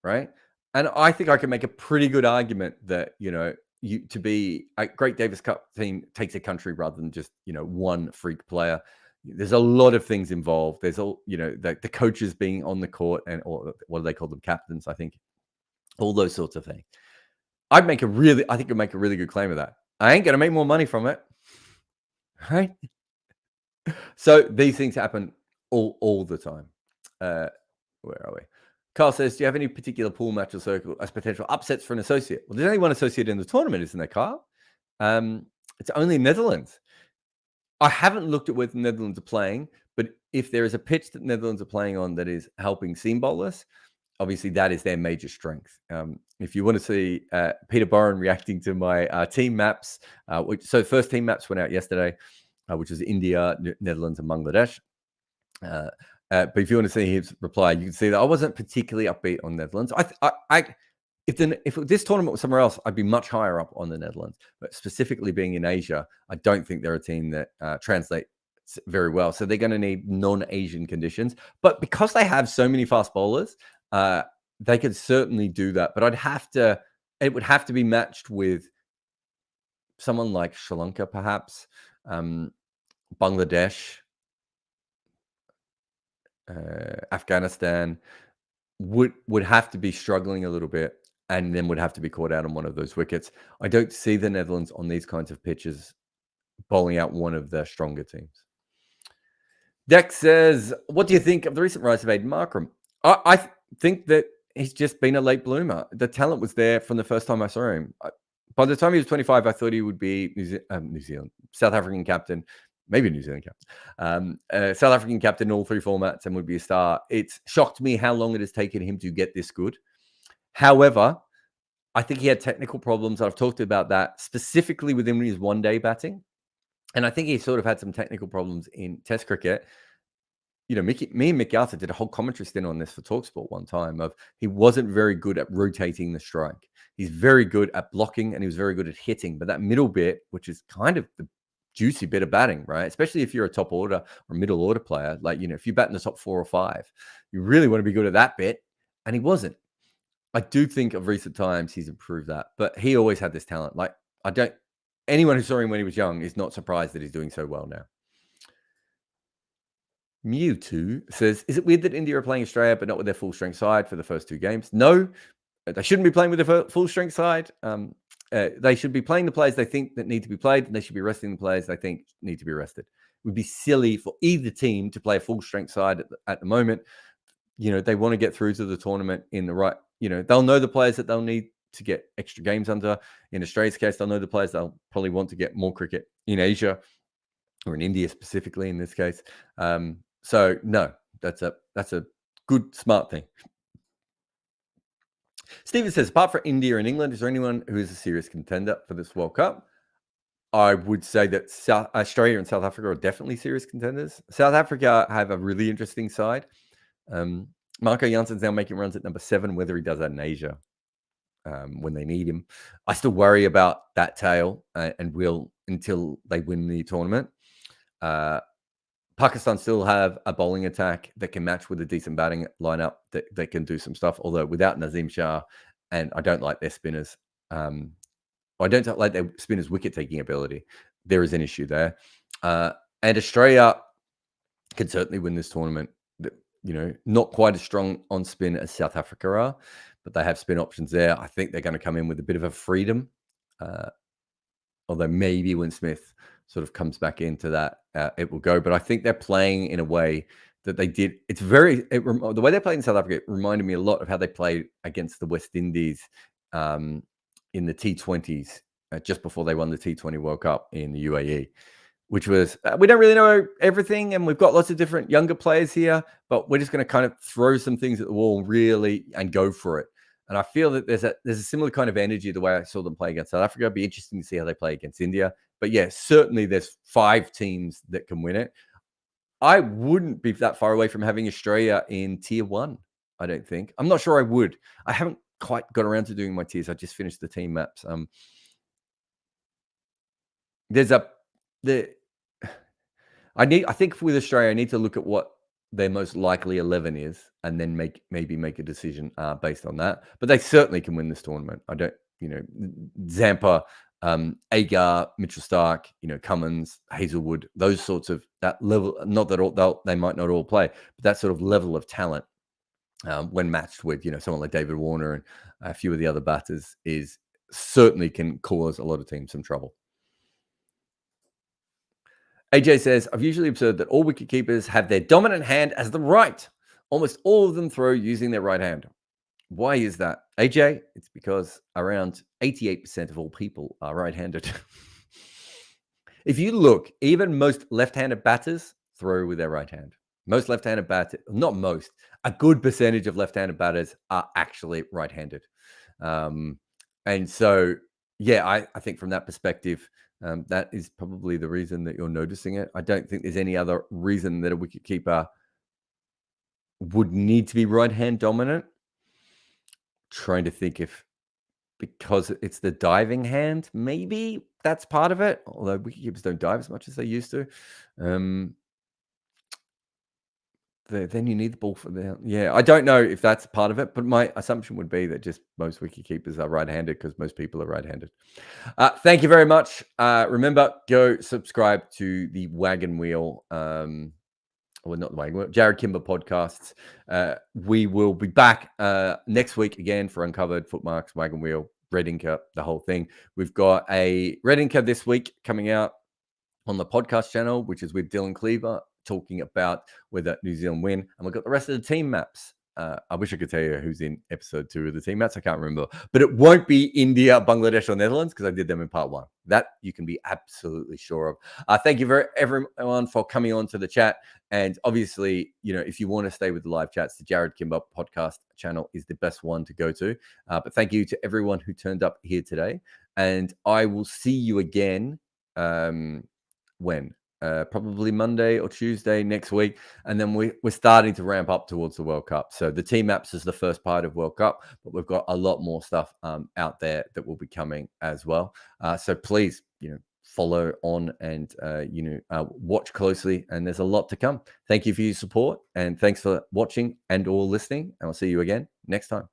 Speaker 1: right? And I think I can make a pretty good argument that to be a great Davis Cup team takes a country rather than just one freak player. There's a lot of things involved. There's all the coaches being on the court, or what do they call them, captains, I think, all those sorts of things. I think I'd make a really good claim of that. I ain't gonna make more money from it, right? So these things happen all the time. Where are we? Carl says, do you have any particular pool match or circle as potential upsets for an associate? Well, there's only one associate in the tournament, isn't there, Carl? It's only Netherlands. I haven't looked at where the Netherlands are playing, but if there is a pitch that Netherlands are playing on that is helping seam bowlers, obviously that is their major strength. If you want to see Peter Boren reacting to my team maps, so first team maps went out yesterday, which is India, Netherlands, and Bangladesh. But if you want to see his reply, you can see that I wasn't particularly upbeat on Netherlands. If this tournament was somewhere else, I'd be much higher up on the Netherlands. But specifically being in Asia, I don't think they're a team that translates very well. So they're going to need non-Asian conditions. But because they have so many fast bowlers, they could certainly do that. But it would have to be matched with someone like Sri Lanka, perhaps, Bangladesh, Afghanistan would have to be struggling a little bit, and then would have to be caught out on one of those wickets. I don't see the Netherlands on these kinds of pitches bowling out one of the stronger teams. Dex says, what do you think of the recent rise of Aiden Markram? I think that he's just been a late bloomer. The talent was there from the first time I saw him. By the time he was 25, I thought he would be New Zealand, South African captain, maybe New Zealand captain, South African captain in all three formats, and would be a star. It's shocked me how long it has taken him to get this good. However, I think he had technical problems. I've talked about that specifically within his one-day batting. And I think he sort of had some technical problems in Test cricket. Me and Mick Arthur did a whole commentary stint on this for TalkSport one time. He wasn't very good at rotating the strike. He's very good at blocking, and he was very good at hitting. But that middle bit, which is kind of the juicy bit of batting, right? Especially if you're a top order or middle order player, if you bat in the top 4 or 5, you really want to be good at that bit. And he wasn't. I do think of recent times he's improved that, but he always had this talent. Anyone who saw him when he was young is not surprised that he's doing so well now. Mewtwo says, is it weird that India are playing Australia but not with their full strength side for the first 2 games? No, they shouldn't be playing with their full strength side. They should be playing the players they think that need to be played, and they should be resting the players they think need to be rested. It would be silly for either team to play a full strength side at the moment. They want to get through to the tournament in the right, they'll know the players that they'll need to get extra games under. In Australia's case, they'll know the players they'll probably want to get more cricket in Asia or in India specifically in this case. So no, that's a good, smart thing. Steven says, apart from India and England, is there anyone who is a serious contender for this World Cup? I would say that Australia and South Africa are definitely serious contenders. South Africa have a really interesting side. Marco Janssen's now making runs at number 7, whether he does that in Asia when they need him. I still worry about that tail and will until they win the tournament. Pakistan still have a bowling attack that can match with a decent batting lineup that they can do some stuff, although without Nazim Shah, and I don't like their spinners. I don't like their spinners' wicket-taking ability. There is an issue there. And Australia can certainly win this tournament. Not quite as strong on spin as South Africa are, but they have spin options there. I think they're going to come in with a bit of a freedom, although maybe when Smith sort of comes back into that, it will go. But I think they're playing in a way that they did. The way they played in South Africa reminded me a lot of how they played against the West Indies in the T20s just before they won the T20 World Cup in the UAE. Which was, we don't really know everything, and we've got lots of different younger players here, but we're just going to kind of throw some things at the wall really and go for it. And I feel that there's a similar kind of energy the way I saw them play against South Africa. It'd be interesting to see how they play against India. But yeah, certainly there's 5 teams that can win it. I wouldn't be that far away from having Australia in tier 1, I don't think. I'm not sure I would. I haven't quite got around to doing my tiers. I just finished the team maps. I think with Australia, I need to look at what their most likely 11 is, and then maybe make a decision based on that. But they certainly can win this tournament. I don't, Zampa, Agar, Mitchell Stark, Cummins, Hazelwood, those sorts of that level. Not that they might not all play, but that sort of level of talent when matched with someone like David Warner and a few of the other batters is certainly can cause a lot of teams some trouble. AJ says, I've usually observed that all wicket keepers have their dominant hand as the right. Almost all of them throw using their right hand. Why is that? AJ, it's because around 88% of all people are right-handed. If you look, even most left-handed batters throw with their right hand. Most left-handed batters, not most, a good percentage of left-handed batters are actually right-handed. And so, yeah, I think from that perspective, that is probably the reason that you're noticing it. I don't think there's any other reason that a wicketkeeper would need to be right-hand dominant. Trying to think if because it's the diving hand, maybe that's part of it. Although wicketkeepers don't dive as much as they used to. then you need the ball for the. Yeah, I don't know if that's part of it, but my assumption would be that just most wicket keepers are right-handed because most people are right-handed. Thank you very much. Remember, go subscribe to the Wagon Wheel. Well, not the Wagon Wheel, Jarrod Kimber podcasts. We will be back next week again for Uncovered, Footmarks, Wagon Wheel, Red Inker, the whole thing. We've got a Red Inker this week coming out on the podcast channel, which is with Dylan Cleaver, talking about whether New Zealand win. And we've got the rest of the team maps. I wish I could tell you who's in episode 2 of the team maps. I can't remember. But it won't be India, Bangladesh, or Netherlands because I did them in part 1. That you can be absolutely sure of. Thank you everyone for coming on to the chat. And obviously, if you want to stay with the live chats, the Jarrod Kimber podcast channel is the best one to go to. But thank you to everyone who turned up here today. And I will see you again when? Probably Monday or Tuesday next week. And then we're starting to ramp up towards the World Cup. So the team maps is the first part of World Cup, but we've got a lot more stuff out there that will be coming as well. So please, follow on and, watch closely. And there's a lot to come. Thank you for your support. And thanks for watching and or listening. And I'll see you again next time.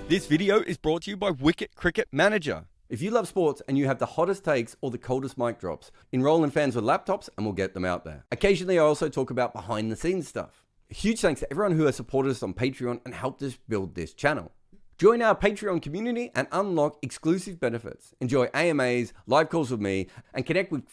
Speaker 2: This video is brought to you by Wicket Cricket Manager.
Speaker 1: If you love sports and you have the hottest takes or the coldest mic drops, enroll in Fans with Laptops and we'll get them out there. Occasionally, I also talk about behind the scenes stuff. A huge thanks to everyone who has supported us on Patreon and helped us build this channel. Join our Patreon community and unlock exclusive benefits. Enjoy AMAs, live calls with me, and connect with